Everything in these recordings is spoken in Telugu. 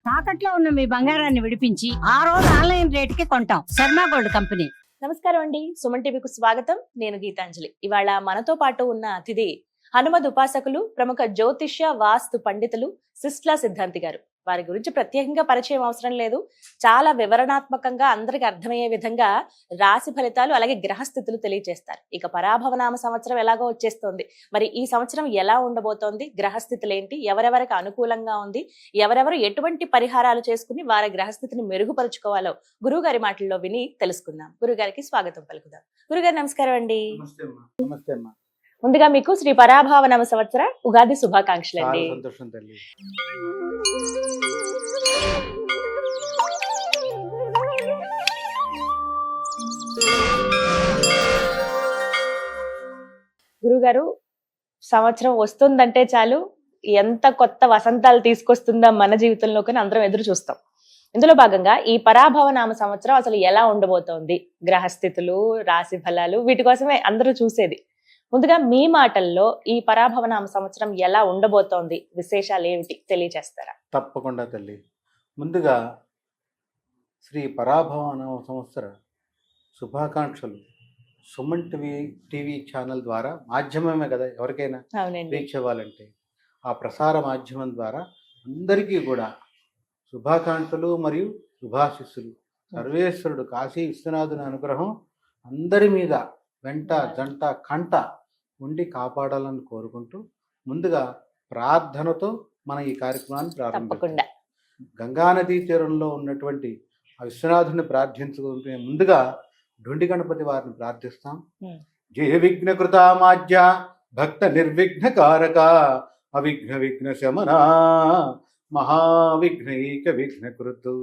తాకట్లో ఉన్న మీ బంగారాన్ని విడిపించి ఆ రోజు ఆన్లైన్ రేటుకి కొంటాం. Sharma gold company. నమస్కారం అండి. సుమన్ టీవీకు స్వాగతం. నేను గీతాంజలి. ఇవాళ మనతో పాటు ఉన్న అతిథి హనుమద్ ఉపాసకులు, ప్రముఖ జ్యోతిష్య వాస్తు పండితులు సిస్లా సిద్ధాంతి గారు. వారి గురించి ప్రత్యేకంగా పరిచయం అవసరం లేదు. చాలా వివరణాత్మకంగా అందరికి అర్థమయ్యే విధంగా రాశి ఫలితాలు అలాగే గ్రహస్థితులు తెలియజేస్తారు. ఇక పరాభవనామ సంవత్సరం ఎలాగో వచ్చేస్తోంది. మరి ఈ సంవత్సరం ఎలా ఉండబోతోంది, గ్రహస్థితులు ఏంటి, ఎవరెవరికి అనుకూలంగా ఉంది, ఎవరెవరు ఎటువంటి పరిహారాలు చేసుకుని వారి గ్రహస్థితిని మెరుగుపరుచుకోవాలో గురువు గారి మాటల్లో విని తెలుసుకుందాం. గురుగారికి స్వాగతం పలుకుదాం. గురుగారు నమస్కారం అండి. నమస్తే అమ్మా. ముందుగా మీకు శ్రీ పరాభవనామ సంవత్సర ఉగాది శుభాకాంక్షలు అండి. సంతోషం తల్లి. గురుగారు, సంవత్సరం వస్తుందంటే చాలు ఎంత కొత్త వసంతాలు తీసుకొస్తుందా మన జీవితంలోకి అందరం ఎదురు చూస్తాం. ఇందులో భాగంగా ఈ పరాభవనామ సంవత్సరం అసలు ఎలా ఉండబోతోంది, గ్రహస్థితులు, రాశి ఫలాలు, వీటి కోసమే అందరూ చూసేది. ముందుగా మీ మాటల్లో ఈ పరాభవనామ సంవత్సరం ఎలా ఉండబోతోంది, విశేషాలు ఏమిటి తెలియజేస్తారా? తప్పకుండా తల్లి. ముందుగా శ్రీ పరాభవనామ సంవత్సర శుభాకాంక్షలు సుమన్ టీవీ ఛానల్ ద్వారా, మాధ్యమమే కదా ఎవరికైనా రీచ్ అవ్వాలంటే, ఆ ప్రసార మాధ్యమం ద్వారా అందరికీ కూడా శుభాకాంక్షలు మరియు శుభాశిస్సులు. సర్వేశ్వరుడు కాశీ విశ్వనాథుని అనుగ్రహం అందరి మీద వెంట జంట కంట ఉండి కాపాడాలని కోరుకుంటూ ముందుగా ప్రార్థనతో మన ఈ కార్యక్రమాన్ని ప్రారంభించాం. గంగానదీ తీరంలో ఉన్నటువంటి ఆ విశ్వనాథుని ప్రార్థించుకుంటే ముందుగా ఢొండి గణపతి వారిని ప్రార్థిస్తాం. జయ విఘ్న కృతామాజ్య భక్త నిర్విఘ్న కారక అవిఘ్న విఘ్న శమన మహావిఘ్నైక విఘ్నకృతు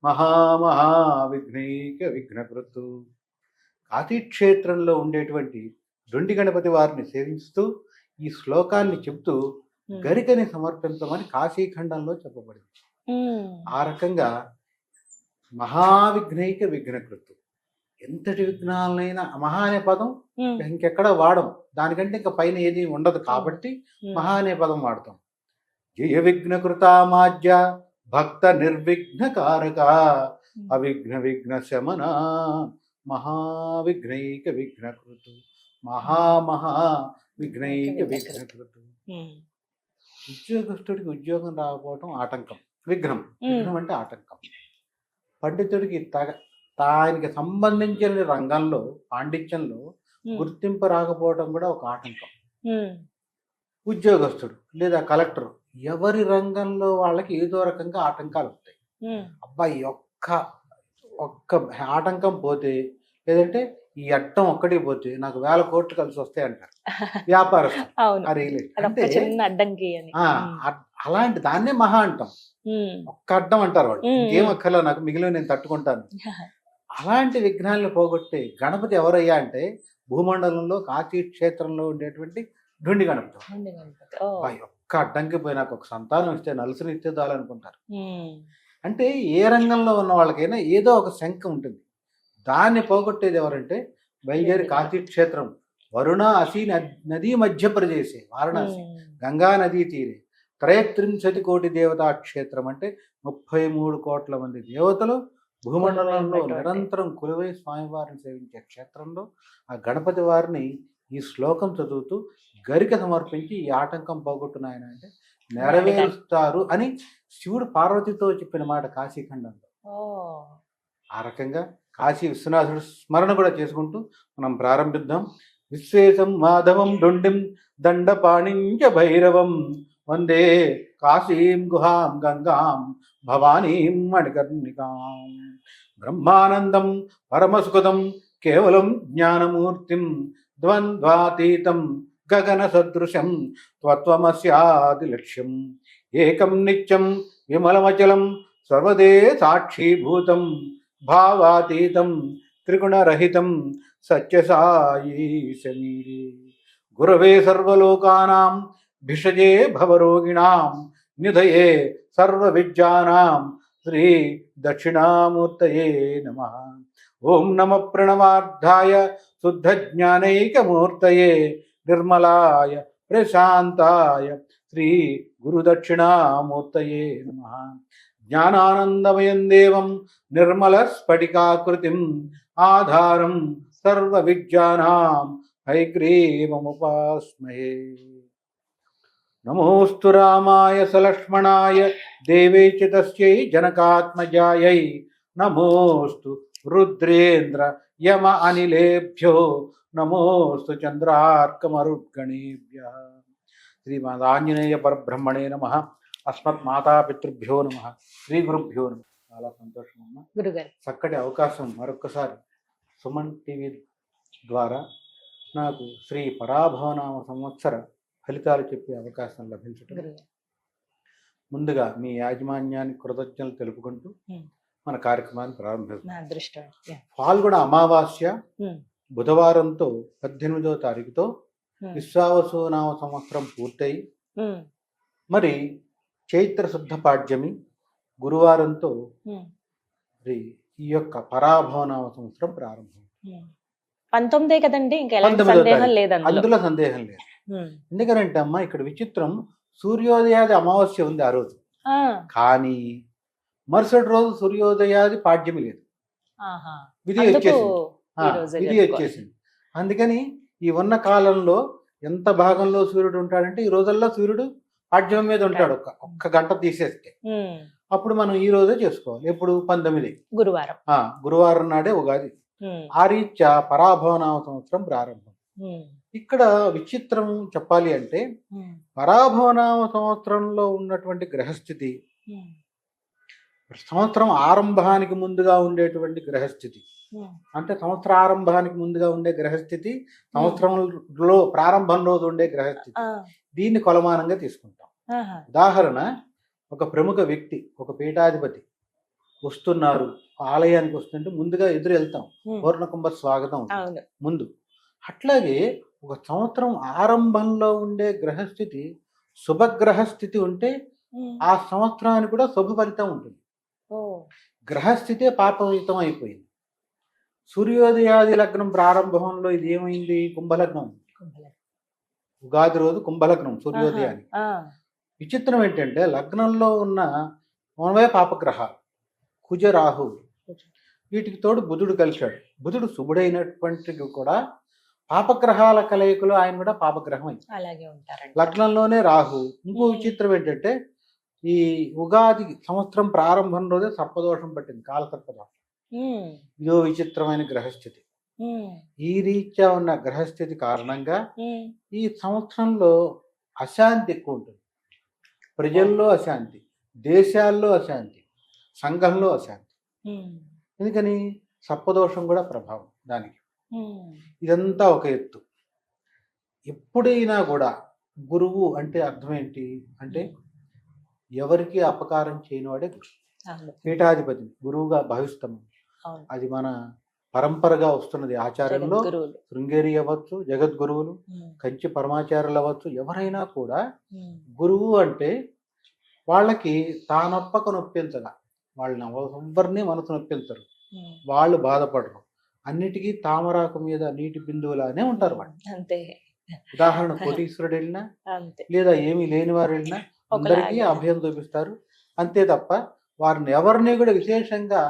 మహావిఘ్నైక విఘ్నకృతు. కాశీక్షేత్రంలో ఉండేటువంటి ఢొండి గణపతి వారిని సేవిస్తూ ఈ శ్లోకాన్ని చెప్తూ గరికని సమర్పించమని కాశీఖండంలో చెప్పబడింది. ఆ రకంగా మహావిఘ్నైక విఘ్నకృతు, ఎంతటి విఘ్నాలైనా మహా అనే పదం ఇంకెక్కడ వాడం, దానికంటే ఇంకా పైన ఏది ఉండదు కాబట్టి మహా అనే పదం వాడతాం. జయ విఘ్నకృతామాజ్య భక్త నిర్విఘ్న కారక అవిఘ్న విఘ్న శమన మహావిఘ్నైక విఘ్నకృతు మహావిఘ్నైక విఘ్నకృతు. ఉద్యోగస్తుడికి ఉద్యోగం రాకపోవటం ఆటంకం. విఘ్నం అంటే ఆటంకం. పండితుడికి ఆయనకి సంబంధించిన రంగంలో పాండిత్యంలో గుర్తింపు రాకపోవటం కూడా ఒక ఆటంకం. ఉద్యోగస్తుడు లేదా కలెక్టర్, ఎవరి రంగంలో వాళ్ళకి ఏదో రకంగా ఆటంకాలు వస్తాయి. అబ్బాయి ఒక్క ఆటంకం పోతే, లేదంటే ఈ అడ్డం ఒక్కటి పోతే నాకు 1000 కోట్లు కలిసి వస్తాయి అంటారు వ్యాపారస్తులు. అలాంటి దాన్నే మహా అంటాం. ఒక్క అడ్డం అంటారు వాళ్ళు, ఇంకేం అక్కర్లా నాకు, మిగిలిన నేను తట్టుకుంటాను. అలాంటి విఘ్నాలను పోగొట్టే గణపతి ఎవరయ్యా అంటే భూమండలంలో కాశీ క్షేత్రంలో ఉండేటువంటి ఢొండి గణపతి. ఒక్క అడ్డంకి పోయి నాకు ఒక సంతానం ఇస్తే, నలుసుని ఇస్తే చాలనుకుంటారు. అంటే ఏ రంగంలో ఉన్న వాళ్ళకైనా ఏదో ఒక శంక ఉంటుంది. దాన్ని పోగొట్టేది ఎవరంటే బయలుదేరి కాశీ క్షేత్రం, వరుణ అసి నదీ మధ్యప్రదేశే వారణాసి గంగా నదీ తీరే 33 కోటి దేవతా క్షేత్రం. అంటే 33 కోట్ల మంది దేవతలు భూమండలంలో నిరంతరం కొలువై స్వామివారిని సేవించే క్షేత్రంలో ఆ గణపతి వారిని ఈ శ్లోకం చదువుతూ గరిక సమర్పించి ఈ ఆటంకం పోగొట్టున్నాయన అంటే నెరవేరుస్తారు అని శివుడు పార్వతితో చెప్పిన మాట కాశీఖండంలో. ఆ రకంగా కాశీ విశ్వనాథుడు స్మరణ కూడా చేసుకుంటూ మనం ప్రారంభిద్దాం. విశ్వేశం మాధవం ఢొండిం దండపాణించ భైరవం వందే కాశీం గుహాం గంగాం భవానీం మణికర్ణికాం బ్రహ్మానందం పరమసుఖదం కేవలం జ్ఞానమూర్తిం ద్వంద్వాతీతం గగన సదృశం త్వత్వమస్యాది లక్ష్యం ఏకం నిత్యం విమలమచలం సర్వదే సాక్షీభూతం భావాతీతం త్రిగుణరహితం సత్యసాయీశమీరే గురవే సర్వలోకానాం భిషజే భవరోగిణాం నిధయే సర్వవిద్యానాం శ్రీ దక్షిణామూర్తయే నమః. ఓం నమ ప్రణవార్థాయ శుద్ధజ్ఞానైకమూర్తయే నిర్మలాయ ప్రశాంతాయ శ్రీ గురుదక్షిణామూర్తయే నమః. జ్ఞానానందమయం దేవం నిర్మల స్ఫటికాకృతిం ఆధారం సర్వ విద్యానాం హయగ్రీవముపాస్మహే. నమోస్తు రామాయ సలక్ష్మణాయ దేవే చ తస్యై జనకాత్మజాయై నమోస్తు రుద్రేంద్ర యమ అనిలేభ్యో నమోస్తు చంద్రార్కమరుద్గణేభ్యః. శ్రీమదాంజనేయ పరబ్రహ్మణే నమః. అస్మత్ మాతాపితృభ్యో నమః. శ్రీ గురుభ్యో నమః. చాలా సంతోషం అమ్మ. గురుగారు చక్కటి అవకాశం మరొకసారి సుమన్ టీవీ ద్వారా నాకు శ్రీ పరాభవనామ సంవత్సర ఫలితాలు చెప్పే అవకాశం లభించటం గురుగారు ముందుగా మీ యాజమాన్యానికి కృతజ్ఞతలు తెలుపుకుంటూ మన కార్యక్రమాన్ని ప్రారంభిస్తాం. నా అదృష్టం. ఫాల్గుణ అమావాస్య బుధవారంతో 18వ తారీఖుతో విశ్వావసు నామ సంవత్సరం పూర్తయి మరి చైత్ర శుద్ధ పాడ్యమి గురువారంతో మరి ఈ యొక్క పరాభవనామ సంవత్సరం ప్రారంభం. 19 కదండి, ఇంకా ఎలాంటి 19వ సందేహం తారీఖు. లేదు అందులో. అందులో సందేహం లేదు. ఎందుకంటే అమ్మ ఇక్కడ విచిత్రం, సూర్యోదయాది అమావాస్య ఉంది ఆ రోజు, ఆ, కానీ మరుసటి రోజు సూర్యోదయాది పాడ్యమి లేదు. ఆహా. విధి అందుకు వచ్చేసింది. ఈ రోజే విధి జరుపుకోవాలి. వచ్చేసింది. అందుకని ఈ ఉన్న కాలంలో ఎంత భాగంలో సూర్యుడు ఉంటాడంటే ఈ రోజుల్లో సూర్యుడు పాడ్యం మీద ఉంటాడు. ఒక్క గంట తీసేస్తే అప్పుడు మనం ఈ రోజే చేసుకోవాలి. ఎప్పుడు 19 గురువారం. గురువారం నాడే ఉగాది. ఆ రీత్యా పరాభవనామ సంవత్సరం ప్రారంభం. ఇక్కడ విచిత్రం చెప్పాలి అంటే పరాభవనామ సంవత్సరంలో ఉన్నటువంటి గ్రహస్థితి సంవత్సరం ఆరంభానికి ముందుగా ఉండేటువంటి గ్రహస్థితి, అంటే సంవత్సర ఆరంభానికి ముందుగా ఉండే గ్రహస్థితి, సంవత్సరంలో ప్రారంభం రోజు ఉండే గ్రహస్థితి, దీన్ని కొలమానంగా తీసుకుంటాం. ఉదాహరణ, ఒక ప్రముఖ వ్యక్తి, ఒక పీఠాధిపతి వస్తున్నారు, ఆలయానికి వస్తుంటే ముందుగా ఎదురు వెళ్తాం, పూర్ణకుంభ స్వాగతం ముందు. అట్లాగే ఒక సంవత్సరం ఆరంభంలో ఉండే గ్రహస్థితి శుభగ్రహస్థితి ఉంటే ఆ సంవత్సరానికి కూడా శుభ ఫలితం ఉంటుంది. గ్రహస్థితే పాపయుతం అయిపోయింది. సూర్యోదయాది లగ్నం ప్రారంభంలో ఇది ఏమైంది? కుంభలగ్నం. ఉగాది రోజు కుంభలగ్నం సూర్యోదయాన్ని. విచిత్రం ఏంటంటే లగ్నంలో ఉన్న మనవే పాపగ్రహాలు కుజ రాహువు, వీటికి తోడు బుధుడు కలిశాడు. బుధుడు శుభుడైనటువంటిది కూడా పాపగ్రహాల కలయికలో ఆయన కూడా పాపగ్రహం అయింది. అలాగే ఉంటారు. లగ్నంలోనే రాహు. ఇంకో విచిత్రం ఏంటంటే ఈ ఉగాది సంవత్సరం ప్రారంభం రోజే సర్పదోషం పట్టింది, కాలసర్పదోషం. ఇదో విచిత్రమైన గ్రహస్థితి. ఈ రీత్యా ఉన్న గ్రహస్థితి కారణంగా ఈ సంవత్సరంలో అశాంతి ఎక్కువ ఉంటుంది. ప్రజల్లో అశాంతి, దేశాల్లో అశాంతి, సంఘంలో అశాంతి. ఎందుకని? సర్పదోషం కూడా ప్రభావం దానికి. ఇదంతా ఒక ఎత్తు. ఎప్పుడైనా కూడా గురువు అంటే అర్థం ఏంటి అంటే ఎవరికి అపకారం చేయనివాడే గురువు. పీఠాధిపతి గురువుగా భావిస్తాము. అది మన పరంపరగా వస్తున్నది. ఆచార్యంలో శృంగేరి అవ్వచ్చు, జగద్గురువులు, కంచి పరమాచార్యులు అవ్వచ్చు, ఎవరైనా కూడా గురువు అంటే వాళ్ళకి తానొప్పక నొప్పించగా, వాళ్ళని ఎవరిని మనసు నొప్పించరు, వాళ్ళు బాధపడరు, అన్నిటికీ తామరాకు మీద నీటి బిందువులానే ఉంటారు వాళ్ళు. అంతే. ఉదాహరణ కోటీశ్వరుడు వెళ్ళినా లేదా ఏమీ లేని వారు వెళ్ళినా అందరికీ అభయం చూపిస్తారు. అంతే తప్ప వారిని ఎవరిని కూడా విశేషంగా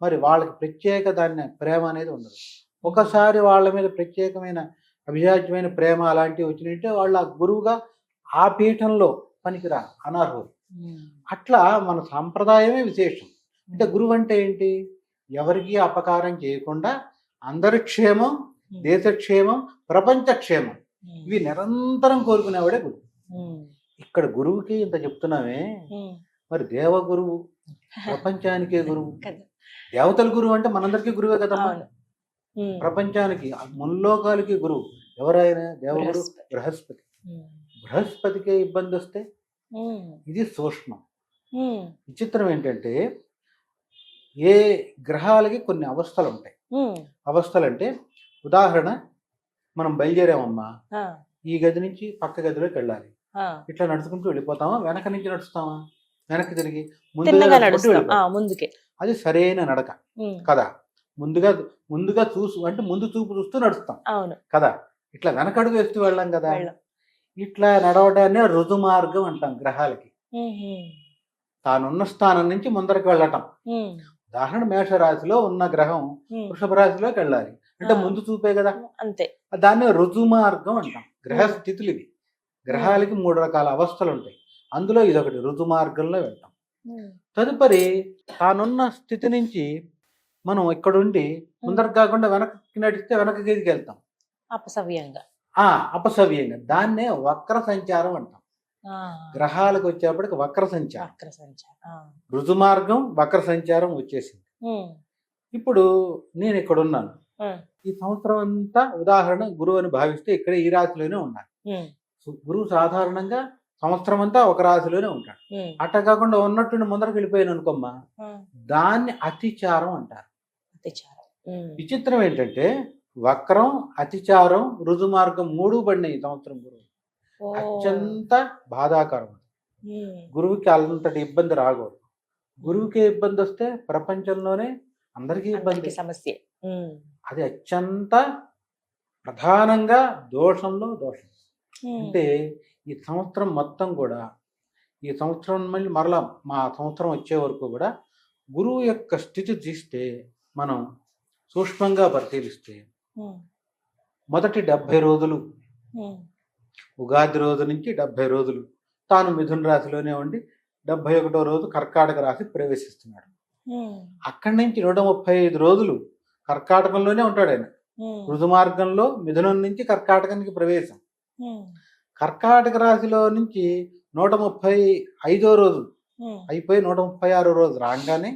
మరి వాళ్ళకి ప్రత్యేక దాన్ని ప్రేమ అనేది ఉండదు. ఒకసారి వాళ్ళ మీద ప్రత్యేకమైన అభిజాత్యమైన ప్రేమ అలాంటివి వచ్చినట్టే వాళ్ళు ఆ గురువుగా ఆ పీఠంలో పనికిరా, అనర్హులు. అట్లా మన సాంప్రదాయమే విశేషం. అంటే గురువు అంటే ఏంటి? ఎవరికి అపకారం చేయకుండా అందరి క్షేమం, దేశక్షేమం, ప్రపంచ క్షేమం ఇవి నిరంతరం కోరుకునేవాడే గురువు. ఇక్కడ గురువుకి ఇంత చెప్తున్నామే, మరి దేవ గురువు, ప్రపంచానికే గురువు. దేవతల గురువు అంటే మనందరికీ గురువే కదా. ప్రపంచానికి ముల్లోకాలకి గురువు ఎవరైనా దేవగురు బృహస్పతి. బృహస్పతికే ఇబ్బంది వస్తే ఇది సూక్ష్మం. విచిత్రం ఏంటంటే ఏ గ్రహాలకి కొన్ని అవస్థలు ఉంటాయి. అవస్థలు అంటే ఉదాహరణ, మనం బయలుదేరామమ్మా, ఈ గది నుంచి పక్క గదిలోకి వెళ్ళాలి. ఇట్లా నడుచుకుంటూ వెళ్ళిపోతామా, వెనక నుంచి నడుస్తామా, వెనక్కి తిరిగి ముందుకే, అది సరైన నడక కదా. ముందుగా చూసు అంటే ముందు చూపు చూస్తూ నడుస్తాం కదా. ఇట్లా వెనకడుగు వేస్తూ వెళ్ళాం కదా. ఇట్లా నడవడాన్ని రుజు మార్గం అంటాం గ్రహాలకి. తానున్న స్థానం నుంచి ముందరకు వెళ్ళటం. ఉదాహరణ మేషరాశిలో ఉన్న గ్రహం వృషభ రాశిలోకి వెళ్ళాలి అంటే ముందు చూపే కదా, అంతే. దాన్ని రుజుమార్గం అంటాం. గ్రహ స్థితులు ఇవి. గ్రహాలకి 3 రకాల అవస్థలు ఉంటాయి, అందులో ఇదొకటి, రుజుమార్గంలో వెళ్తాం. తదుపరి తానున్న స్థితి నుంచి మనం ఇక్కడుండి ముందరకు కాకుండా వెనక్కి నడిస్తే వెనక్కి గదికి వెళ్తాం అపసవ్యంగా. అపసవ్యంగా. దాన్నే వక్ర సంచారం అంటాం. గ్రహాలకు వచ్చేప్పటికి వక్ర సంచారం. రుజుమార్గం వక్ర సంచారం వచ్చేసింది. ఇప్పుడు నేను ఇక్కడ ఉన్నాను, ఈ సంవత్సరం అంతా ఉదాహరణ గురువు అని భావిస్తే ఇక్కడ ఈ రాశిలోనే ఉన్నాను. గురువు సాధారణంగా సంవత్సరం అంతా ఒక రాశిలోనే ఉంటాడు. అట్ట కాకుండా ఉన్నట్టుండి ముందరకు వెళ్ళిపోయాను అనుకోమ్మా, దాన్ని అతిచారం అంటారు. విచిత్రం ఏంటంటే వక్రం, అతిచారం, రుజుమార్గం 3 పడినాయి ఈ సంవత్సరం గురువు. అత్యంత బాధాకరం. గురువుకి అంతటి ఇబ్బంది రాకూడదు. గురువుకి ఇబ్బంది వస్తే ప్రపంచంలోనే అందరికీ ఇబ్బంది, సమస్య. అది అత్యంత ప్రధానంగా దోషంలో దోషం. అంటే ఈ సంవత్సరం మొత్తం కూడా, ఈ సంవత్సరం మళ్ళీ మరలా మా సంవత్సరం వచ్చే వరకు కూడా గురువు యొక్క స్థితి తీస్తే మనం సూక్ష్మంగా పరిశీలిస్తే మొదటి 70 రోజులు, ఉగాది రోజు నుంచి 70 రోజులు తాను మిథున రాశిలోనే ఉండి 71వ రోజు కర్కాటక రాశి ప్రవేశిస్తున్నాడు. అక్కడి నుంచి 135 రోజులు కర్కాటకంలోనే ఉంటాడు ఆయన. రుజుమార్గంలో మిథునం నుంచి కర్కాటకానికి ప్రవేశం. కర్కాటక రాశిలో నుంచి 135వ రోజు అయిపోయి 136వ రోజు రాగానే,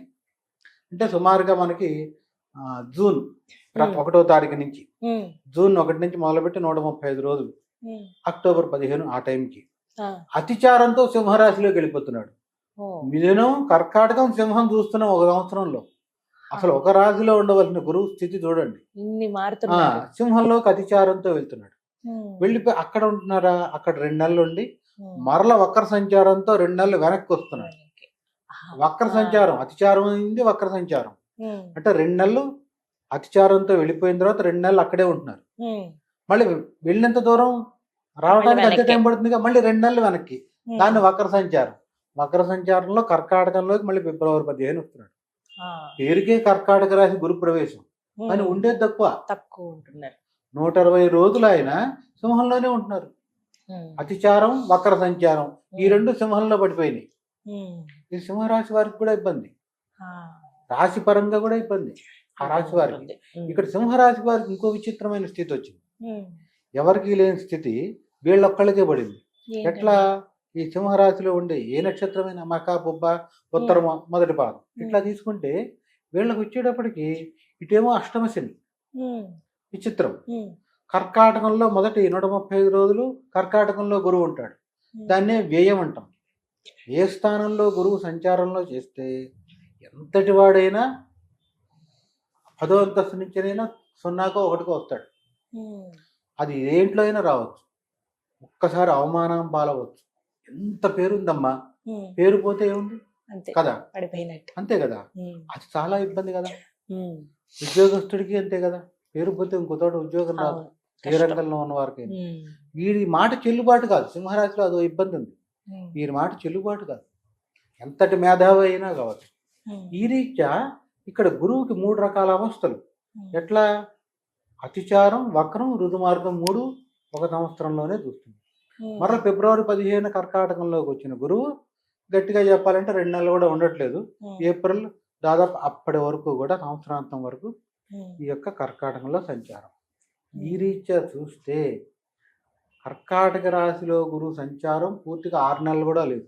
అంటే సుమారుగా మనకి జూన్ 1వ తారీఖు నుంచి, జూన్ 1 నుంచి మొదలుపెట్టి 135 రోజులు, అక్టోబర్ 15 ఆ టైంకి అతిచారంతో సింహరాశిలోకి వెళ్ళిపోతున్నాడు. మిథునం, కర్కాటకం, సింహం చూస్తున్నాం ఒక సంవత్సరంలో. అసలు ఒక రాశిలో ఉండవలసిన గురువు స్థితి చూడండి, సింహంలోకి అతిచారంతో వెళ్తున్నాడు. వెళ్ళిపోయి అక్కడ ఉంటున్నారా, అక్కడ 2 నెలలు ఉండి మరల వక్ర సంచారంతో 2 నెలలు వెనక్కి వస్తున్నాడు. వక్ర సంచారం, అతిచారం అయింది, వక్ర సంచారం అంటే 2 నెలలు అతిచారంతో వెళ్ళిపోయిన తర్వాత 2 నెలలు అక్కడే ఉంటున్నారు. మళ్ళీ వెళ్ళినంత దూరం రావడానికి అంతే టైం పడుతుంది, మళ్ళీ 2 నెలలు వెనక్కి, దాన్ని వక్ర సంచారం. వక్ర సంచారంలో కర్కాటకంలోకి మళ్ళీ ఫిబ్రవరి 15 వస్తున్నాడు. పేరుకే కర్కాటక రాశి గురు ప్రవేశం, కానీ ఉండేది తక్కువ ఉంటున్నారు. 120 రోజులు ఆయన సింహంలోనే ఉంటున్నారు. అతిచారం, వక్ర సంచారం ఈ 2 సింహంలో పడిపోయినాయి. ఈ సింహరాశి వారికి కూడా ఇబ్బంది, రాశి పరంగా కూడా ఇబ్బంది ఆ రాశి వారికి. ఇక్కడ సింహరాశి వారికి ఇంకో విచిత్రమైన స్థితి వచ్చింది, ఎవరికి లేని స్థితి వీళ్ళొక్కళ్ళకే పడింది. ఎట్లా? ఈ సింహరాశిలో ఉండే ఏ నక్షత్రమైన మక, బొబ్బ, ఉత్తర మొదటి పాదం ఇట్లా తీసుకుంటే వీళ్ళకి వచ్చేటప్పటికి ఇటేమో అష్టమ శని. విచిత్రం. కర్కాటకంలో మొదటి 135 రోజులు కర్కాటకంలో గురువు ఉంటాడు, దాన్నే వ్యయం అంటాం. ఏ స్థానంలో గురువు సంచారంలో చేస్తే ఎంతటి వాడైనా 10వ అంతస్తు నుంచినైనా 0కో 1కో వస్తాడు. అది దేంట్లో అయినా రావచ్చు. ఒక్కసారి అవమానం పాలవచ్చు. ఎంత పేరుందమ్మా, పేరు పోతే ఏముంది కదా, అంతే కదా. అది చాలా ఇబ్బంది కదా. ఉద్యోగస్తుడికి అంతే కదా, పేరు పోతే ఇంకో తోట ఉద్యోగం రాదు ఏ రంగంలో ఉన్న వారికి. వీడి మాట చెల్లుబాటు కాదు. సింహరాశిలో అదో ఇబ్బంది ఉంది, వీరి మాట చెల్లుబాటు కాదు, ఎంతటి మేధావి అయినా కావచ్చు. ఈ రీత్యా ఇక్కడ గురువుకి 3 రకాల అవస్థలు. ఎట్లా? అతిచారం, వక్రం, రుజుమార్గం 3 ఒక సంవత్సరంలోనే చూస్తుంది. మరలా ఫిబ్రవరి 15 కర్కాటకంలోకి వచ్చిన గురువు గట్టిగా చెప్పాలంటే 2 నెలలు కూడా ఉండట్లేదు. ఏప్రిల్ దాదాపు అప్పటి వరకు కూడా సంవత్సరాంతం వరకు ఈ యొక్క కర్కాటకంలో సంచారం. ఈ రీత్యా చూస్తే కర్కాటక రాశిలో గురువు సంచారం పూర్తిగా 6 నెలలు కూడా లేదు.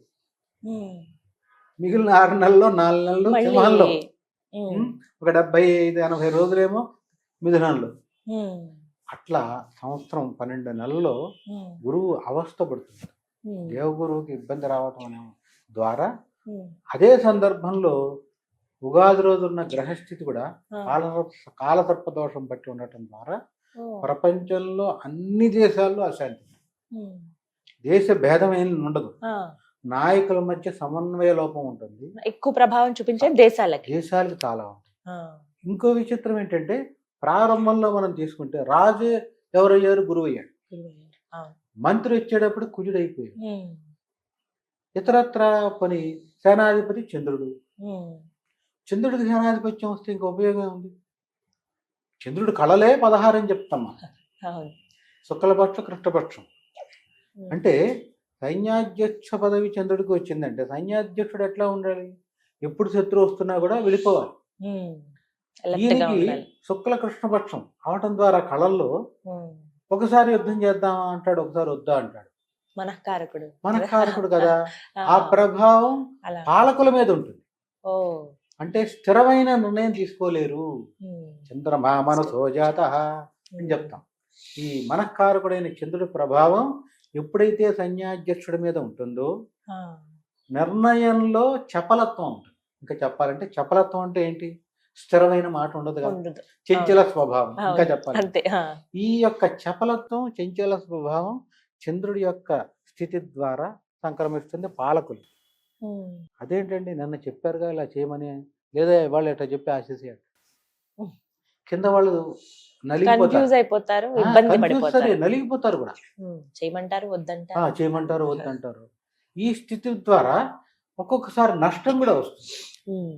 మిగిలిన 6 నెలల్లో 4 నెలలు సింహంలో, ఒక 75-80 రోజులేమో మిథునంలో. అట్లా సంవత్సరం 12 నెలల్లో గురువు అవస్థ పడుతుంది. దేవగురువుకి ఇబ్బంది రావటం అనే ద్వారా అదే సందర్భంలో ఉగాది రోజు ఉన్న గ్రహస్థితి కూడా కాలసర్ప దోషం బట్టి ఉండటం ద్వారా ప్రపంచంలో అన్ని దేశాల్లో అశాంతి, దేశ భేదం ఏం ఉండదు, నాయకుల మధ్య సమన్వయ లోపం ఉంటుంది, ఎక్కువ ప్రభావం చూపించే దేశాలకి చాలా ఉంటుంది. ఇంకో విచిత్రం ఏంటంటే ప్రారంభంలో మనం తీసుకుంటే రాజు ఎవరయ్యారు? గురువు అయ్యాడు. మంత్రి వచ్చేటప్పుడు కుజుడు అయిపోయాడు. ఇతరత్ర పని సేనాధిపతి చంద్రుడు. ఉమ్, చంద్రుడికి సేనాధిపత్యం వస్తే ఇంకా ఉపయోగం ఉంది. చంద్రుడు కళలే 16 అని చెప్తాం మనం. అవును. శుక్లపక్షం కృష్ణపక్షం ఉమ్, అంటే సైన్యాధ్యక్ష పదవి చంద్రుడికి వచ్చిందంటే సైన్యాధ్యక్షుడు ఎట్లా ఉండాలి? ఎప్పుడు శత్రువు వస్తున్నా కూడా వెళ్ళిపోవాలి. ఉమ్, alert గా ఈయనకి ఉండాలి. శుక్ల కృష్ణపక్షం అవటం ద్వారా కళల్లో ఉమ్, ఒకసారి యుద్ధం చేద్దామా అంటాడు, ఒకసారి వద్దా అంటాడు. మనఃకారకుడు. మనఃకారకుడు కదా. ఆ, ఆ ప్రభావం అలా. పాలకుల మీద ఉంటుంది. ఓ. అంటే స్థిరమైన నిర్ణయం తీసుకోలేరు. ఉమ్, చంద్రమా మనసో జాతః అని చెప్తాం. ఈ మనఃకారకుడైన చంద్రుడి ప్రభావం ఎప్పుడైతే సైన్యాధ్యక్షుడి మీద ఉంటుందో ఆ, నిర్ణయంలో చపలత్వం ఉంటుంది. ఇంకా చెప్పాలంటే చపలత్వం అంటే ఏంటి? స్థిరమైన మాట ఉండదు కదా, ఉండదు. చంచల స్వభావం. ఇంకా అవును, చెప్పాలి, అంతే. ఆ, ఈ యొక్క చపలత్వం చంచల స్వభావం చంద్రుడి యొక్క స్థితి ద్వారా సంక్రమిస్తుంది పాలకులు. ఉమ్, అదేంటండి నన్ను చెప్పారుగా ఇలా చేయమని, లేదా వాళ్ళు ఎట్లా చెప్పి ఆశేసేయాలి. ఉమ్. కింద వాళ్ళు నలిగిపోతారు. కన్ఫ్యూజ్ అయిపోతారు, ఇబ్బంది పడిపోతారు. నలిగిపోతారు కూడా. చేయమంటారు, వద్దంటారు. చేయమంటారు వద్దంటారు. ఈ స్థితి ద్వారా ఒక్కొక్కసారి నష్టం కూడా వస్తుంది. ఉమ్,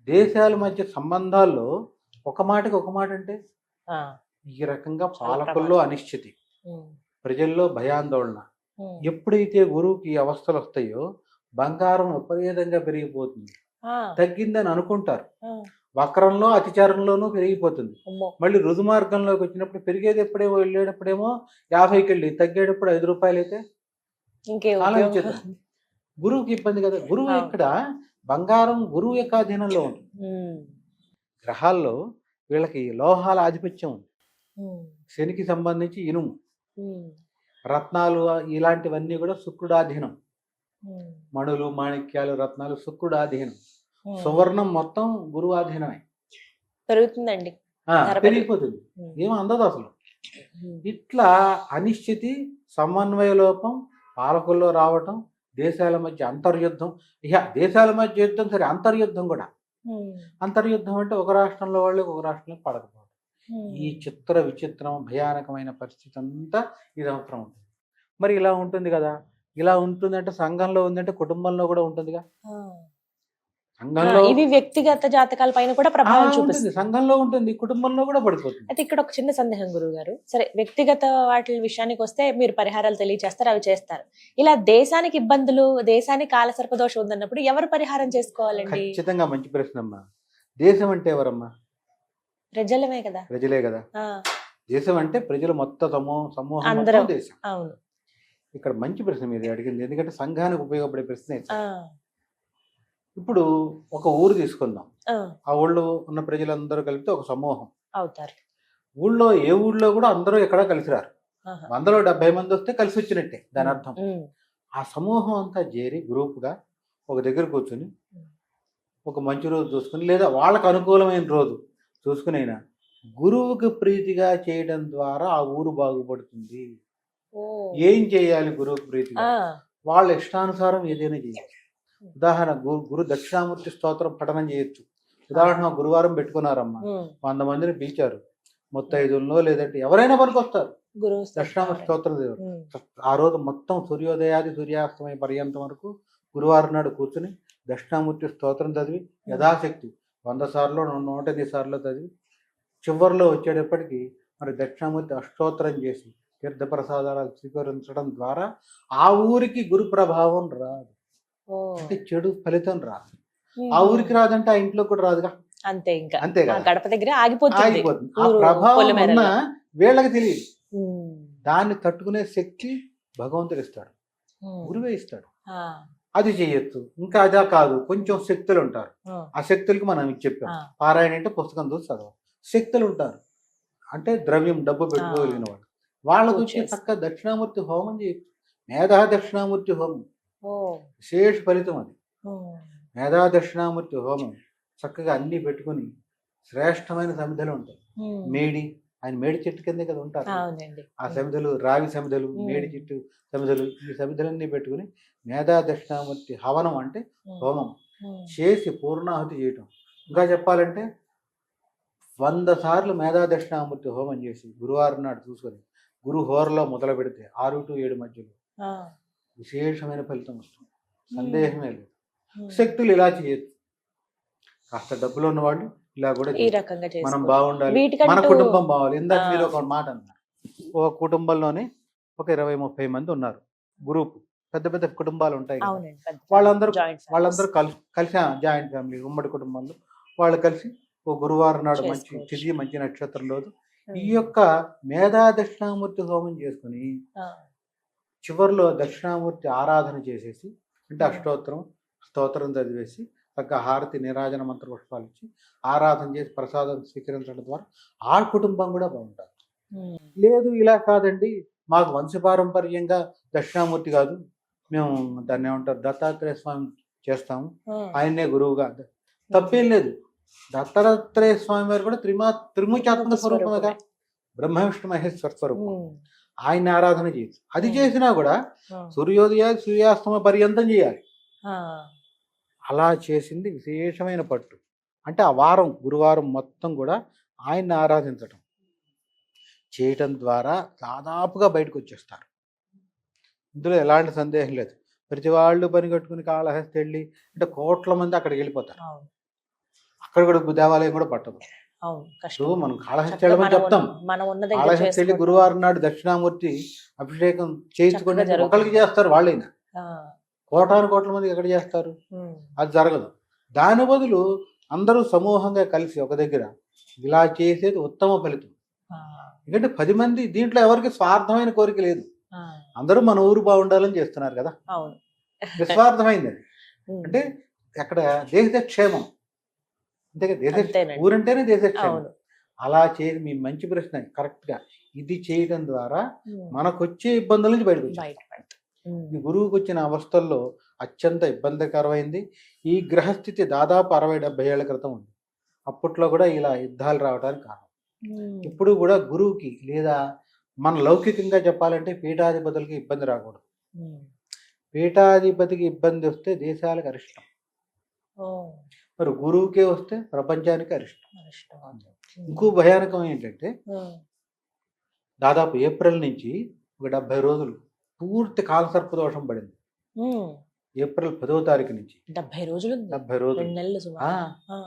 దేశాల మధ్య సంబంధాల్లో ఒక మాటకి ఒక మాట అంటే ఆ, ఈ రకంగా పాలకుల్లో అనిశ్చితి, ఉమ్, ప్రజల్లో భయాందోళన. ఉమ్, ఎప్పుడైతే గురువుకి ఈ అవస్థలు వస్తాయో బంగారం విపరీతంగా పెరిగిపోతుంది. ఆ, తగ్గిందని అనుకుంటారు, ఆ, వక్రంలో అతిచారంలోనూ పెరిగిపోతుంది. అమ్మో. మళ్ళీ రుజుమార్గంలోకి వచ్చినప్పుడు పెరిగేది ఎప్పుడేమో వెళ్ళేటప్పుడేమో 50కి వెళ్ళి తగ్గేటప్పుడు 5 రూపాయలు అయితే ఇంకే చాలా ఉపయోగం. విచిత్రం. గురువుకి ఇబ్బంది కదా. గురువు అవును. ఇక్కడ బంగారం గురువు యొక్క అధీనంలో ఉంటుంది. ఉమ్, గ్రహాల్లో వీళ్ళకి లోహాల ఆధిపత్యం ఉంది. ఉమ్, శనికి సంబంధించి ఇనుము, ఉమ్, రత్నాలు ఇలాంటివన్నీ కూడా శుక్రుడు ఆధీనం. ఉమ్, మణులు మాణిక్యాలు రత్నాలు శుక్రుడు ఆధీనం. ఉమ్. సువర్ణం మొత్తం గురువు ఆధీనమే. పెరుగుతుందండి. ధర పెరిగిపోతుంది, ఉమ్, ఏమో అందదు అసలు. ఉమ్, ఇట్లా అనిశ్చితి, సమన్వయ లోపం పాలకుల్లో రావటం, దేశాల మధ్య అంతర్యుద్ధం. ఇక దేశాల మధ్య యుద్ధం సరే, అంతర్యుద్ధం కూడా. ఉమ్, అంతర్యుద్ధం అంటే ఒక రాష్ట్రంలో వాళ్ళకి ఒక రాష్ట్రంలో పడకపోవడం. ఉమ్. ఈ చిత్ర విచిత్రం భయానకమైన పరిస్థితి అంతా ఇది అవసరం ఉంటుంది. మరి ఇలా ఉంటుంది కదా. ఇలా ఉంటుందంటే సంఘంలో ఉందంటే కుటుంబంలో కూడా ఉంటుందిగా. ఆ. సంఘంలో ఇవి వ్యక్తిగత జాతకాల పైన కూడా ప్రభావం ఉంటుంది, చూపిస్తుంది. సంఘంలో ఉంటుంది, కుటుంబంలో కూడా పడిపోతుంది. అయితే ఇక్కడ ఒక చిన్న సందేహం గురువు గారు. సరే, వ్యక్తిగత వాటి విషయానికి వస్తే మీరు పరిహారాలు తెలియచేస్తారు, అవి చేస్తారు. ఇలా దేశానికి ఇబ్బందులు, దేశానికి కాలసర్ప దోషం ఉందన్నప్పుడు ఎవరు పరిహారం చేసుకోవాలండి? ఖచ్చితంగా మంచి ప్రశ్న అమ్మా. దేశం అంటే ఎవరమ్మా? ప్రజలమే కదా. ప్రజలే కదా. ఆ, దేశం అంటే ప్రజలు మొత్తం సమూహం అందరం. మొత్తం దేశం. అవును. ఇక్కడ మంచి ప్రశ్న మీరు అడిగింది, ఎందుకంటే సంఘానికి ఉపయోగపడే ప్రశ్న ఇది. ఆ, ఇప్పుడు ఒక ఊరు తీసుకుందాం. ఆ, ఆ ఊళ్ళో ఉన్న ప్రజలందరూ కలిపితే ఒక సమూహం. అవుతారు. ఊళ్ళో కూడా అందరూ ఎక్కడ కలిసి రారు. ఆహా. 170 మంది వస్తే కలిసి వచ్చినట్టే దాని అర్థం. ఉమ్, ఆ సమూహం అంతా చేరి గ్రూప్గా ఒక దగ్గర కూర్చుని ఒక మంచి రోజు చూసుకుని, లేదా వాళ్ళకు అనుకూలమైన రోజు చూసుకుని అయినా గురువుకి ప్రీతిగా చేయడం ద్వారా ఆ ఊరు బాగుపడుతుంది. ఓ. ఏం చేయాలి గురువుకి ప్రీతిగా? ఆ, వాళ్ళ ఇష్టానుసారం ఏదైనా చేయొచ్చు. ఉదాహరణ గురు దక్షిణామూర్తి స్తోత్రం పఠనం చేయొచ్చు. ఉదాహరణ గురువారం పెట్టుకున్నారమ్మా, ఉమ్, 100 మందిని పిలిచారు, ముత్తైదుల్లో లేదంటే ఎవరైనా పనికొస్తారు. గురువు దక్షిణామూర్తి స్తోత్రం దేవుడు ఉమ్, ఆ రోజు మొత్తం సూర్యోదయాది సూర్యాస్తమయ పర్యంతం వరకు గురువారం నాడు కూర్చుని దక్షిణామూర్తి స్తోత్రం చదివి యథాశక్తి 100 సార్లు 108 సార్లు చదివి చివరిలో వచ్చేటప్పటికి మరి దక్షిణామూర్తి అష్టోత్తరం చేసి తీర్థప్రసాదాలు స్వీకరించడం ద్వారా ఆ ఊరికి గురు ప్రభావం రాదు. ఓ. అంటే చెడు ఫలితం రాదు. ఉమ్. ఆ ఊరికి రాదంటే ఆ ఇంట్లో కూడా రాదుగా. అంతే, ఇంకా అంతే ఆ కదా, గడప దగ్గర ఆగిపోతుంది. ఆగిపోతుంది. ఆ ఊరు ప్రభావం పొలిమేరలో. ఉన్న వీళ్ళకి తెలియదు. ఉమ్, దాన్ని తట్టుకునే శక్తి భగవంతుడు ఇస్తాడు, ఉమ్, గురువే ఇస్తాడు. ఆ, అది చేయొచ్చు. ఇంకా అదా కాదు, కొంచెం శక్తులు ఉంటారు. ఆ, ఆ శక్తులకి మనం ఇది చెప్పాం. ఆ, పారాయణ అంటే పుస్తకం చూసి చదవాలి. శక్తులు ఉంటారు అంటే ద్రవ్యం డబ్బు పెట్టుకోగలిగిన వాళ్ళు, వాళ్ళ గురించి చేసి. చక్కగా దక్షిణామూర్తి హోమం చేయొచ్చు. మేధా దక్షిణామూర్తి హోమం ఓ. విశేష ఫలితం అది. ఉమ్, మేధా దక్షిణామూర్తి హోమం చక్కగా అన్ని పెట్టుకుని శ్రేష్టమైన సమిధలు ఉంటాయి. ఉమ్. మేడి, ఆయన మేడి చెట్టు కిందే కదా ఉంటారు. అవునండి. ఆ సమిధలు, రావి సమిధలు, మేడి చెట్టు సమిధలు, ఈ సమిధలన్నీ పెట్టుకుని మేధా దక్షిణామూర్తి హవనం అంటే ఉమ్, హోమం ఉమ్, చేసి పూర్ణాహుతి చేయటం. ఇంకా చెప్పాలంటే 100 సార్లు మేధా దక్షిణామూర్తి హోమం చేసి గురువారం నాడు చూసుకొని గురు హోరలో మొదలు పెడితే 6 to 7 మధ్యలో ఆ, విశేషమైన ఫలితం వస్తుంది. సందేహమే లేదు. శక్తులు ఇలా చేయొచ్చు. కాస్త డబ్బులు ఉన్న వాళ్ళు ఇలా కూడా ఈ చేయొచ్చు. రకంగా మనం చేసుకోవచ్చు. బాగుండాలి, వీటికంటూ- మన కుటుంబం బావాలి. ఇందాక ఆ. మీరు ఒక మాట అన్నారు, ఒక కుటుంబంలోనే ఒక 20-30 మంది ఉన్నారు, గ్రూప్, పెద్ద పెద్ద కుటుంబాలు ఉంటాయి కదా. అవునండి, పెద్ద వాళ్ళందరూ joint families. వాళ్ళందరూ కలిసి జాయింట్ ఫ్యామిలీ, ఉమ్మడి కుటుంబంలో వాళ్ళు కలిసి ఓ గురువారం నాడు మంచి చేసుకోవచ్చు. తిథి, మంచి నక్షత్రం రోజు ఉమ్. ఈ యొక్క మేధా దక్షిణామూర్తి హోమం చేసుకుని ఆ. చివరిలో దక్షిణామూర్తి ఆరాధన చేసేసి, అంటే Hmm. స్తోత్రం చదివేసి చక్కగా హారతి నీరాజన మంత్ర పుష్పాలు ఇచ్చి ఆరాధన చేసి ప్రసాదం స్వీకరించడం ద్వారా ఆ కుటుంబం కూడా బాగుంటారు. ఉమ్. లేదు ఇలా కాదండి, మాకు వంశపారంపర్యంగా దక్షిణామూర్తి కాదు, మేము దాన్ని ఏమంటారు దత్తాత్రేయ స్వామి చేస్తాము, ఉమ్. ఆయన్నే గురువుగా, తప్పేం లేదు. దత్తాత్రేయ స్వామి వారు కూడా త్రిమూర్త్యాత్మక స్వరూపమేగా, బ్రహ్మ విష్ణు మహేశ్వర స్వరూపం. ఉమ్. ఆయన ఆరాధన చేయొచ్చు. అది చేసినా కూడా ఉమ్. సూర్యోదయ సూర్యాస్తమ పర్యంతం చేయాలి. ఆ. అలా చేసింది విశేషమైన పట్టు. అంటే ఆ వారం, గురువారం మొత్తం కూడా ఆయన్ని ఆరాధించటం చేయటం ద్వారా దాదాపుగా బయటకు వచ్చేస్తారు. ఇందులో ఎలాంటి సందేహం లేదు. ప్రతి వాళ్ళు పని కట్టుకుని కాళహస్తి వెళ్ళి, అంటే కోట్ల మంది అక్కడికి వెళ్ళిపోతారు. అవును. అక్కడ కూడా దేవాలయం కూడా పట్టదు. అవును, ఇప్పుడు కష్టం. మనం కాళహస్తి చక్కగా వెళ్ళమని చెప్తాం. మనం ఉన్న దగ్గర కాళహస్తి వెళ్ళి చేసుకోవడం. గురువారం నాడు దక్షిణామూర్తి అభిషేకం చేయించుకుని చక్కగా జరుగుతుంది. ఒకరికి చేస్తారు వాళ్ళైనా, ఆ. కోటాను మంది ఎక్కడ చేస్తారు? ఉమ్. అది జరగదు. దాని బదులు అందరూ సమూహంగా కలిసి ఒక దగ్గర ఇలా చేసేది ఉత్తమ ఫలితం. ఆ. ఎందుకంటే 10 మంది, దీంట్లో ఎవరికి స్వార్థమైన కోరిక లేదు. ఆ. అందరూ మన ఊరు బాగుండాలని చేస్తున్నారు కదా, అవును. నిస్వార్థమైంది అది. ఉమ్. అంటే అక్కడ దేశ క్షేమం, అంతే కదా, అంతేనండి. ఊరంటేనే దేశ క్షేమం. అవును. అలా చేసి, మీ మంచి ప్రశ్న, కరెక్ట్గా ఇది చేయడం ద్వారా ఉమ్. మనకు వచ్చే ఇబ్బందుల నుంచి బయటకు వచ్చాం. బయటపడతాం. ఉమ్. ఈ గురువుకు వచ్చిన అవస్థల్లో అత్యంత ఇబ్బందికరమైంది ఈ గ్రహస్థితి. దాదాపు 60-70 ఏళ్ల క్రితం ఉంది. అప్పట్లో కూడా ఇలా యుద్ధాలు రావడానికి కారణం. ఉమ్. ఇప్పుడు కూడా గురువుకి, లేదా మన లౌకికంగా చెప్పాలంటే పీఠాధిపతులకి ఇబ్బంది రాకూడదు. ఉమ్. పీఠాధిపతికి ఇబ్బంది వస్తే దేశాలకు అరిష్టం, ఓ. మరి గురువుకే వస్తే ప్రపంచానికి అరిష్టం. ఇష్టం. ఉమ్. ఇంకో భయానకం ఏంటంటే, ఉమ్. దాదాపు ఏప్రిల్ నుంచి ఒక 70 రోజులు పూర్తి కాలసర్ప దోషం పడింది. ఉమ్. ఏప్రిల్ 10వ తారీఖు నుంచి 70 రోజులు ఉంది. 70 రోజులు. 2 నెలలు సుమారు. ఆ, ఆ.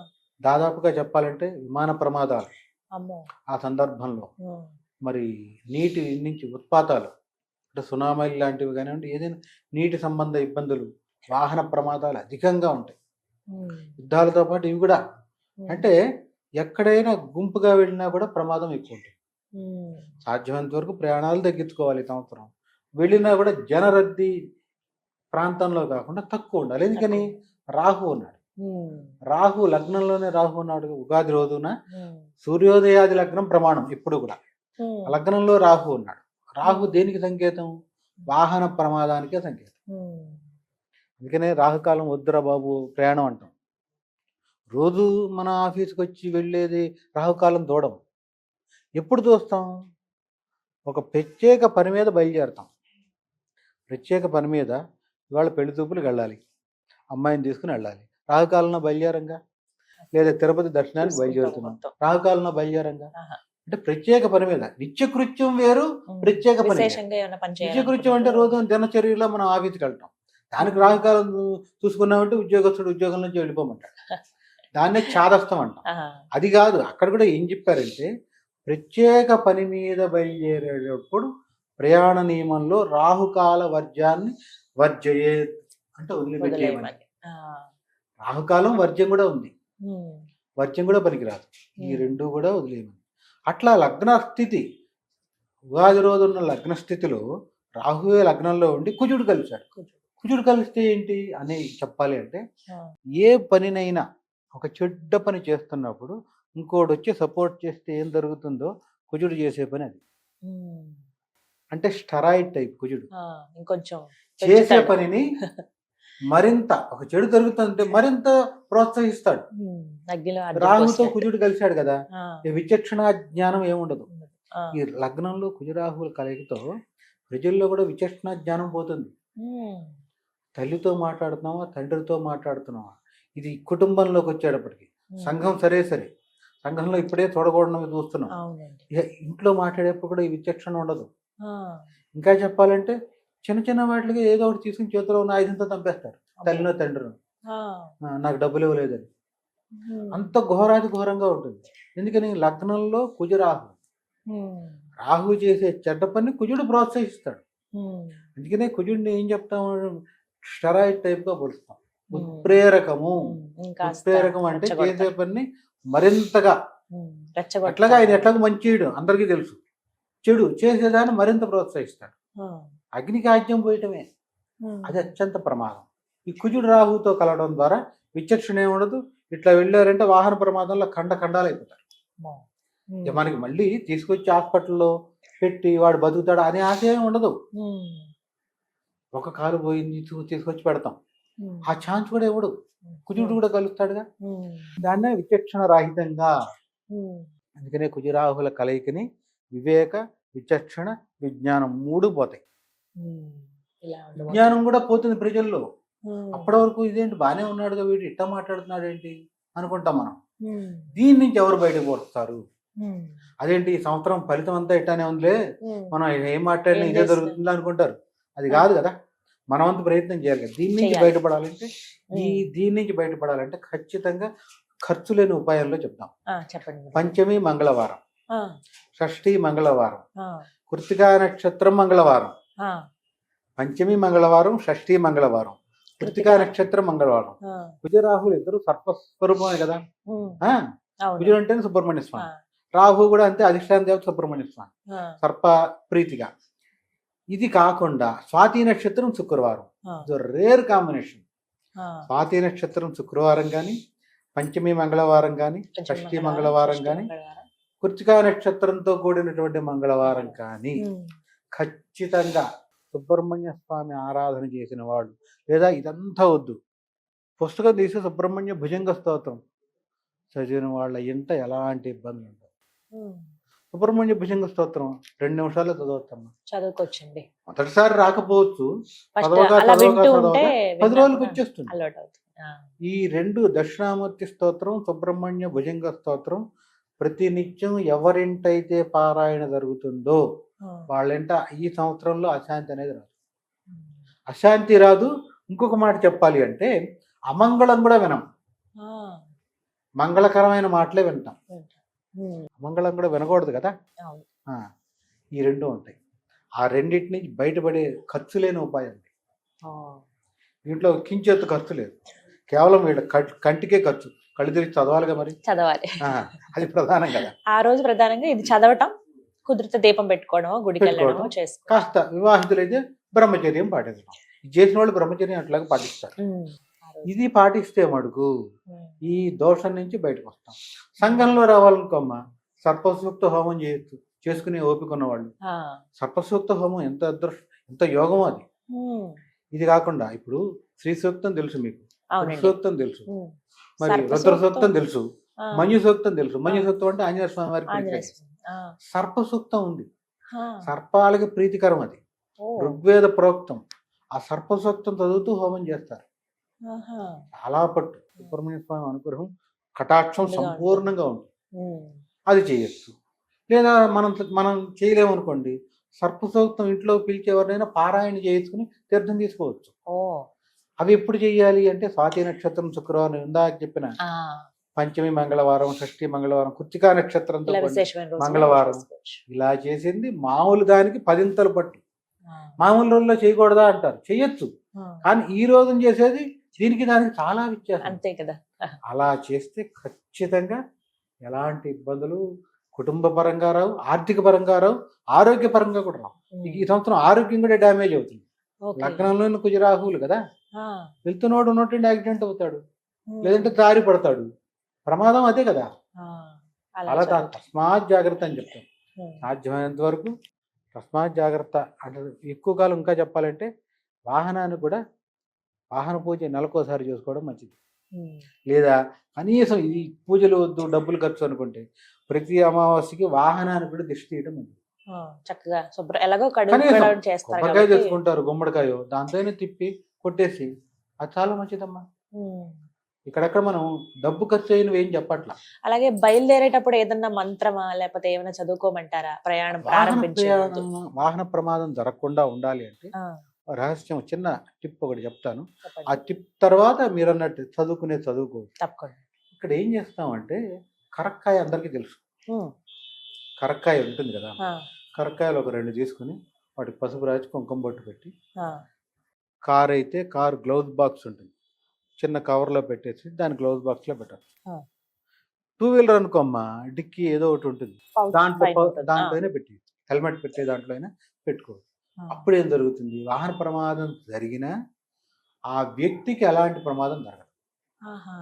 దాదాపుగా చెప్పాలంటే విమాన ప్రమాదాలు అమ్మో. ఆ సందర్భంలో, ఉమ్. మరి నీటి నుంచి ఉత్పాతాలు, అంటే సునామీలు లాంటివి కానివ్వండి, ఏదైనా నీటి సంబంధ ఇబ్బందులు, వాహన ప్రమాదాలు అధికంగా ఉంటాయి. ఉమ్. యుద్ధాలతో పాటు ఇవి కూడా. ఉమ్. అంటే ఎక్కడైనా గుంపుగా వెళ్ళినా కూడా ప్రమాదం ఎక్కువ ఉంటుంది. ఉమ్. సాధ్యమైనంత వరకు ప్రయాణాలు తగ్గించుకోవాలి ఈ సంవత్సరం. వెళ్ళినా కూడా జనరద్దీ ప్రాంతంలో కాకుండా తక్కువ ఉండాలి. ఎందుకని? రాహు ఉన్నాడు. ఉమ్. రాహు లగ్నంలోనే రాహు ఉన్నాడు. ఉగాది రోజున ఉమ్. సూర్యోదయాది లగ్నం ప్రమాణం ఇప్పుడు కూడా. ఉమ్. లగ్నంలో రాహు ఉన్నాడు. రాహు దేనికి సంకేతం? వాహన ప్రమాదానికే సంకేతం. ఉమ్. అందుకనే రాహుకాలం వద్దురా బాబు ప్రయాణం అంటాం. రోజు మన ఆఫీస్కి వచ్చి వెళ్ళేది రాహుకాలం దూడం. ఎప్పుడు చూస్తాం? ఒక ప్రత్యేక పని మీద బయలుదేరుతాం. ప్రత్యేక పని మీద ఇవాళ పెళ్లి చూపులకు వెళ్ళాలి, అమ్మాయిని తీసుకుని వెళ్ళాలి, రాహుకాలంలో బయలుదేరంగా. లేదా తిరుపతి దర్శనానికి చూసుకుంటాం బయలుదేరుతున్నాం, మొత్తం. రాహుకాలంలో బయలుదేరంగా. ఆహా. అంటే ప్రత్యేక పని మీద. నిత్యకృత్యం వేరు, ఉమ్. ప్రత్యేక పని వేరు. విశేషంగా ఏమైనా పని నిత్యకృత్యం అంటే రోజు దినచర్యలో మనం ఆఫీస్కి వెళ్తాం. దానికి రాహుకాలం చూసుకున్నామంటే ఉద్యోగస్తుడు ఉద్యోగం నుంచి వెళ్ళిపోమంటాడు. దాన్నే చాదస్తం అంటాం. అది కాదు. అక్కడ కూడా ఏం చెప్పారంటే, ప్రత్యేక పని మీద బయలుదేరేటప్పుడు ప్రయాణ నియమంలో రాహుకాల వర్జ్యాన్ని వర్జయే అంటే వదిలిపెట్టేయమని. రాహుకాలం వర్జ్యం కూడా ఉంది, వర్జ్యం కూడా పనికిరాదు. ఈ రెండు కూడా వదిలేయమని. అట్లా లగ్న స్థితి, ఉగాది రోజు ఉన్న లగ్న స్థితిలో రాహువే లగ్నంలో ఉండి కుజుడు కలిశాడు. కుజుడు కలిస్తే ఏంటి అని చెప్పాలి అంటే, ఏ పనినైనా ఒక చెడ్డ పని చేస్తున్నప్పుడు ఇంకోటి వచ్చి సపోర్ట్ చేస్తే ఏం జరుగుతుందో కుజుడు చేసే పని అది. అంటే స్టెరాయిడ్ టైప్ కుజుడు. ఇంకొంచెం చేసే పనిని మరింత, ఒక చెడు జరుగుతుంటే మరింత ప్రోత్సహిస్తాడు. రాహుతో కుజుడు కలిశాడు కదా, విచక్షణ జ్ఞానం ఏముండదు. ఈ లగ్నంలో కుజరాహువుల కలయికతో ప్రజల్లో కూడా విచక్షణ జ్ఞానం పోతుంది. తల్లితో మాట్లాడుతున్నావా, తండ్రితో మాట్లాడుతున్నావా, ఇది కుటుంబంలోకి వచ్చేటప్పటికి. సంఘం సరే సరే, సంఘంలో ఇప్పుడే చూడకూడదు చూస్తున్నాం. ఇక ఇంట్లో మాట్లాడేప్పుడు కూడా ఈ విచక్షణ ఉండదు. ఇంకా చెప్పాలంటే చిన్న చిన్న వాటికి ఏదో ఒకటి తీసుకుని చేతిలో ఉన్న ఆయుధంతో చంపేస్తారు. తల్లినో తండ్రినో ఆ, నాకు డబ్బులు ఇవ్వలేదని. ఉమ్, అంత ఘోరాది ఘోరంగా ఉంటుంది. ఎందుకని లగ్నంలో కుజు రాహు. ఉమ్, రాహు చేసే చెడ్డ పని కుజుడు ప్రోత్సహిస్తాడు. ఉమ్, అందుకనే కుజుడిని ఏం చెప్తాము, స్టెరాయిడ్ టైప్గా పోలుస్తాం. ఉమ్, ఉత్ప్రేరకము. ఇంకాస్త ఉత్ప్రేరకం అంటే రెచ్చగొడతాడు. చేసే పని మరింతగా, రెచ్చగొడతాడు. అట్లాగా ఆయన ఎట్లాగో మంచి చేయడు అందరికీ తెలుసు, చెడు చేసేదాన్ని మరింత ప్రోత్సహిస్తాడు. అగ్నికి ఆజ్యం పోయటమే అది అత్యంత ప్రమాదం. ఈ కుజుడు రాహుతో కలవడం ద్వారా విచక్షణ ఏముండదు. ఇట్లా వెళ్ళారంటే వాహన ప్రమాదంలో ఖండాలు అయిపోతారు. ఇక మనకి మళ్ళీ తీసుకొచ్చి హాస్పిటల్లో పెట్టి వాడు బతుకుతాడు అనే ఆశయం ఉండదు. ఒక కాలు పోయింది తీసుకొచ్చి పెడతాం, ఆ ఛాన్స్ కూడా ఇవ్వడు. కుజుడు కూడా కలుస్తాడుగా. దాన్నే విచక్షణ రాహితంగా. అందుకనే కుజరాహుల కలయికని వివేక, విచక్షణ, విజ్ఞానం 3 పోతాయి. విజ్ఞానం కూడా పోతుంది ప్రజల్లో. అప్పటి వరకు ఇదేంటి బాగానే ఉన్నాడుగా వీడు ఇట్టా మాట్లాడుతున్నాడు ఏంటి అనుకుంటాం మనం. దీని నుంచి ఎవరు బయటకు పడతారు? అదేంటి ఈ సంవత్సరం ఫలితం అంతా ఇట్టానే ఉందిలే, మనం ఏం మాట్లాడినా ఇదే జరుగుతుందా అనుకుంటారు. అది కాదు కదా. మనమంత ప్రయత్నం చేయాలి కదా. దీని నుంచి బయటపడాలంటే దీని నుంచి బయటపడాలంటే ఖచ్చితంగా ఖర్చు లేని ఉపాయంలో చెప్తాం. చెప్పండి. పంచమి మంగళవారం, షష్ఠి మంగళవారం, కృత్తికా నక్షత్రం మంగళవారం. పంచమి మంగళవారం, షష్ఠి మంగళవారం, కృత్తికా నక్షత్రం మంగళవారం. కుజరాహులు ఇద్దరు సర్పస్వరూపమే కదా. కుజుడు అంటే సుబ్రహ్మణ్య స్వామి, రాహు కూడా అంతే అధిష్టాన దేవత సుబ్రహ్మణ్య స్వామి, సర్ప ప్రీతిగా. ఇది కాకుండా స్వాతి నక్షత్రం శుక్రవారం, రేర్ కాంబినేషన్. స్వాతి నక్షత్రం శుక్రవారం కానీ, పంచమి మంగళవారం కానీ, షష్ఠి మంగళవారం కానీ, కృత్తికా నక్షత్రంతో కూడినటువంటి మంగళవారం కానీ ఖచ్చితంగా సుబ్రహ్మణ్య స్వామి ఆరాధన చేసిన వాడు, లేదా ఇదంతా వద్దు, పుస్తకం తీసి సుబ్రహ్మణ్య భుజంగ స్తోత్రం చదివిన వాళ్ళ ఇంట ఎలాంటి ఇబ్బంది ఉండదు. సుబ్రహ్మణ్య భుజంగ స్తోత్రం 2 నిమిషాల్లో చదవచ్చమ్మా. చదువుకోవచ్చండి. మొదటిసారి రాకపోవచ్చు, చదవగా 10 రోజులకు వచ్చేస్తుంది. ఈ 2 దక్షిణామూర్తి స్తోత్రం, సుబ్రహ్మణ్య భుజంగ స్తోత్రం ప్రతి నిత్యం ఎవరింటైతే పారాయణ జరుగుతుందో వాళ్ళంట ఈ సంవత్సరంలో అశాంతి అనేది రాదు. అశాంతి రాదు. ఇంకొక మాట చెప్పాలి అంటే అమంగళం కూడా వినం, మంగళకరమైన మాటలే వింటాం. అమంగళం కూడా వినకూడదు కదా. ఈ 2 ఉంటాయి. ఆ రెండింటి నుంచి బయటపడే ఖర్చు లేని ఉపాయం. దీంట్లో కించెత్తు ఖర్చు లేదు, కేవలం వీళ్ళ కంటికే ఖర్చు. కళ్ళు తిరిగి చదవాలిగా, మరి చదవాలి, అది ప్రధానం కదా. ఆ రోజు ప్రధానంగా ఇది చదవటం, కుదిరితే దీపం పెట్టుకోవడం, గుడికి వెళ్ళడం చేసుకోవడం. కాస్త వివాహితులైతే బ్రహ్మచర్యం పాటించడం. చేసిన వాళ్ళు బ్రహ్మచర్యం అట్లాగా పాటిస్తారు. ఇది పాటిస్తే మడుగు ఈ దోషం నుంచి బయటకు వస్తాం. సంఘంలో రావాలనుకోమ్మ, సర్పసూక్త హోమం చేయొచ్చు, చేసుకునే ఓపిక ఉన్నవాళ్ళు. సర్పసూక్త హోమం ఎంత యోగమో అది. ఇది కాకుండా ఇప్పుడు శ్రీ సూక్తం తెలుసు మీకు, సూక్తం తెలుసు, మరి రుద్ర సూక్తం తెలుసు, మంజు సూక్తం తెలుసు. మంజు సూక్తం అంటే ఆంజనేయ స్వామి వారికి. సర్ప సూక్తం ఉంది, సర్పాలకి ప్రీతికరం, అది ఋగ్వేద ప్రోక్తం. ఆ సర్ప సూక్తం చదువుతూ హోమం చేస్తారు. చాలా పట్టు సుబ్రహ్మణ్య స్వామి అనుగ్రహం, కటాక్షం సంపూర్ణంగా ఉంటుంది. అది చేయొచ్చు. లేదా మనం చేయలేమనుకోండి, సర్పసూక్తం ఇంట్లో పిలిచి ఎవరినైనా పారాయణ చేయించుకుని తీర్థం తీసుకోవచ్చు. అవి ఎప్పుడు చెయ్యాలి అంటే స్వాతి నక్షత్రం శుక్రవారం, ఇందాక చెప్పిన పంచమి మంగళవారం, షష్ఠి మంగళవారం, కృత్తికా నక్షత్రంతో మంగళవారం. ఇలా చేసింది మామూలు దానికి 10 పట్టు. మామూలు రోజుల్లో చేయకూడదా అంటారు, చెయ్యొచ్చు. కానీ ఈ రోజు చేసేది దీనికి దానికి చాలా వ్యత్యాసం. అంతే కదా. అలా చేస్తే ఖచ్చితంగా ఎలాంటి ఇబ్బందులు కుటుంబ పరంగా రావు, ఆర్థిక పరంగా రావు, ఆరోగ్యపరంగా కూడా రావు. ఈ సంవత్సరం ఆరోగ్యం కూడా డ్యామేజ్ అవుతుంది. లగ్నంలోని కుజరాహువులు కదా, వెళ్తున్నోడు ఉన్నట్టు యాక్సిడెంట్ అవుతాడు, లేదంటే దారి పడతాడు. ప్రమాదం అదే కదా. అలా తస్మాత్ జాగ్రత్త అని చెప్తాం. సాధ్యమైనంత వరకు తస్మాత్ జాగ్రత్త అంటే ఎక్కువ కాలం ఇంకా చెప్పాలంటే వాహనాన్ని కూడా వాహన పూజ నెలకోసారి చేసుకోవడం మంచిది. లేదా కనీసం ఈ పూజలు వద్దు, డబ్బులు ఖర్చు అనుకుంటే ప్రతి అమావాస్యకి వాహనానికి కూడా దిష్టి తీయడం మంచిది. చక్కగా కొబ్బరికాయ తెచ్చుకుంటారు, గుమ్మడికాయ, దాంతోనే తిప్పి కొట్టేసి, అది చాలా మంచిదమ్మా. ఇక్కడక్కడ మనం డబ్బు ఖర్చు అయినవి ఏం చెప్పట్లా. అలాగే బయలుదేరేటప్పుడు ఏదన్నా మంత్రమా లేకపోతే ఏమైనా చదువుకోమంటారా? వాహన ప్రమాదం జరగకుండా ఉండాలి అంటే రహస్యం చిన్న టిప్ ఒకటి చెప్తాను. ఆ చెప్పండి. టిప్ తర్వాత మీరు అన్నట్టు చదువుకోవచ్చు. తప్పకుండా. ఇక్కడ ఏం చేస్తామంటే కరక్కాయ అందరికీ తెలుసు. ఉమ్, కరక్కాయ ఉంటుంది కదా, ఆ, కరక్కాయలు ఒక 2 తీసుకుని వాటికి పసుపు రాసి కుంకుమ బొట్టు పెట్టి, ఆ, కార్ అయితే కార్ గ్లౌజ్ బాక్స్ ఉంటుంది, చిన్న కవర్లో పెట్టేసి దాని గ్లౌజ్ బాక్స్లో పెట్టాలి. ఆ. 2 వీలర్ అనుకోమ్మా, డిక్కీ ఏదో ఒకటి ఉంటుంది, pouch దాంట్లో పైన ఉంటుంది. ఆ, దాంట్లోనే పెట్టి, హెల్మెట్ పెట్టే దాంట్లో అయినా పెట్టుకో. ఆ. అప్పుడు ఏం జరుగుతుంది, వాహన ప్రమాదం జరిగినా ఆ వ్యక్తికి ఎలాంటి ప్రమాదం జరగదు, ఆహా.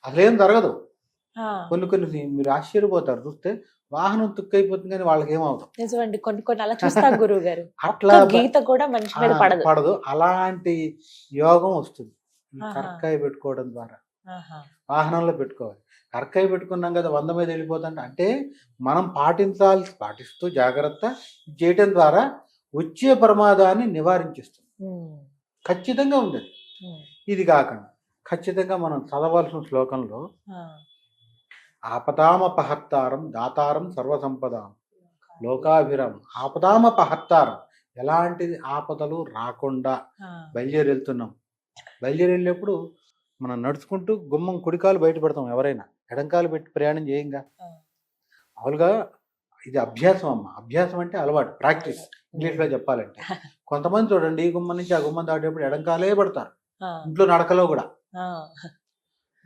అసలేం జరగదు. ఆ. కొన్ని మీరు ఆశ్చర్యపోతారు చూస్తే, వాహనం తుక్కైపోతుంది కానీ వాళ్ళకి ఏమవుతాం. నిజమండి, కొన్ని కొన్ని అలా చూస్తాం గురువు గారు. అట్లా గీత కూడా మనిషి మీద పడదు. పడదు, అలాంటి యోగం వస్తుంది ఈ ఆహా. కరక్కాయ పెట్టుకోవడం ద్వారా. ఆహా. వాహనంలో పెట్టుకోవాలి. కరక్కాయ పెట్టుకున్నాం కదా 100 మీద వెళ్ళిపోతుంటే, అంటే మనం పాటిస్తూ జాగ్రత్త చేయటం ద్వారా వచ్చే ప్రమాదాన్ని నివారించేస్తుంది. ఉమ్, ఖచ్చితంగా ఉండేది. ఉమ్, ఇది కాకుండా ఖచ్చితంగా మనం చదవాల్సిన శ్లోకంలో ఆ. ఆపదామపహర్తారం దాతారం సర్వసంపదాం లోకాభిరామం. ఆపదామపహర్తారం, ఎలాంటి ఆపదలు రాకుండా ఆ. బయలుదేరి వెళ్తున్నాం. బయలుదేరి వెళ్ళేప్పుడు మనం నడుచుకుంటూ గుమ్మం కుడికాలు బయట పెడతాం, ఎవరైనా ఎడంకాలు పెట్టి ప్రయాణం చేయంగా. ఆ. మామూలుగా ఇది అభ్యాసం అమ్మ, అభ్యాసం అంటే అలవాటు, ప్రాక్టీస్ ఇంగ్లీష్లో చెప్పాలంటే. కొంతమంది చూడండి ఈ గుమ్మం నుంచి ఆ గుమ్మం దాటేప్పుడు ఎడంకాలే పడతారు, ఆ. ఇంట్లో నడకలో కూడా. ఆ.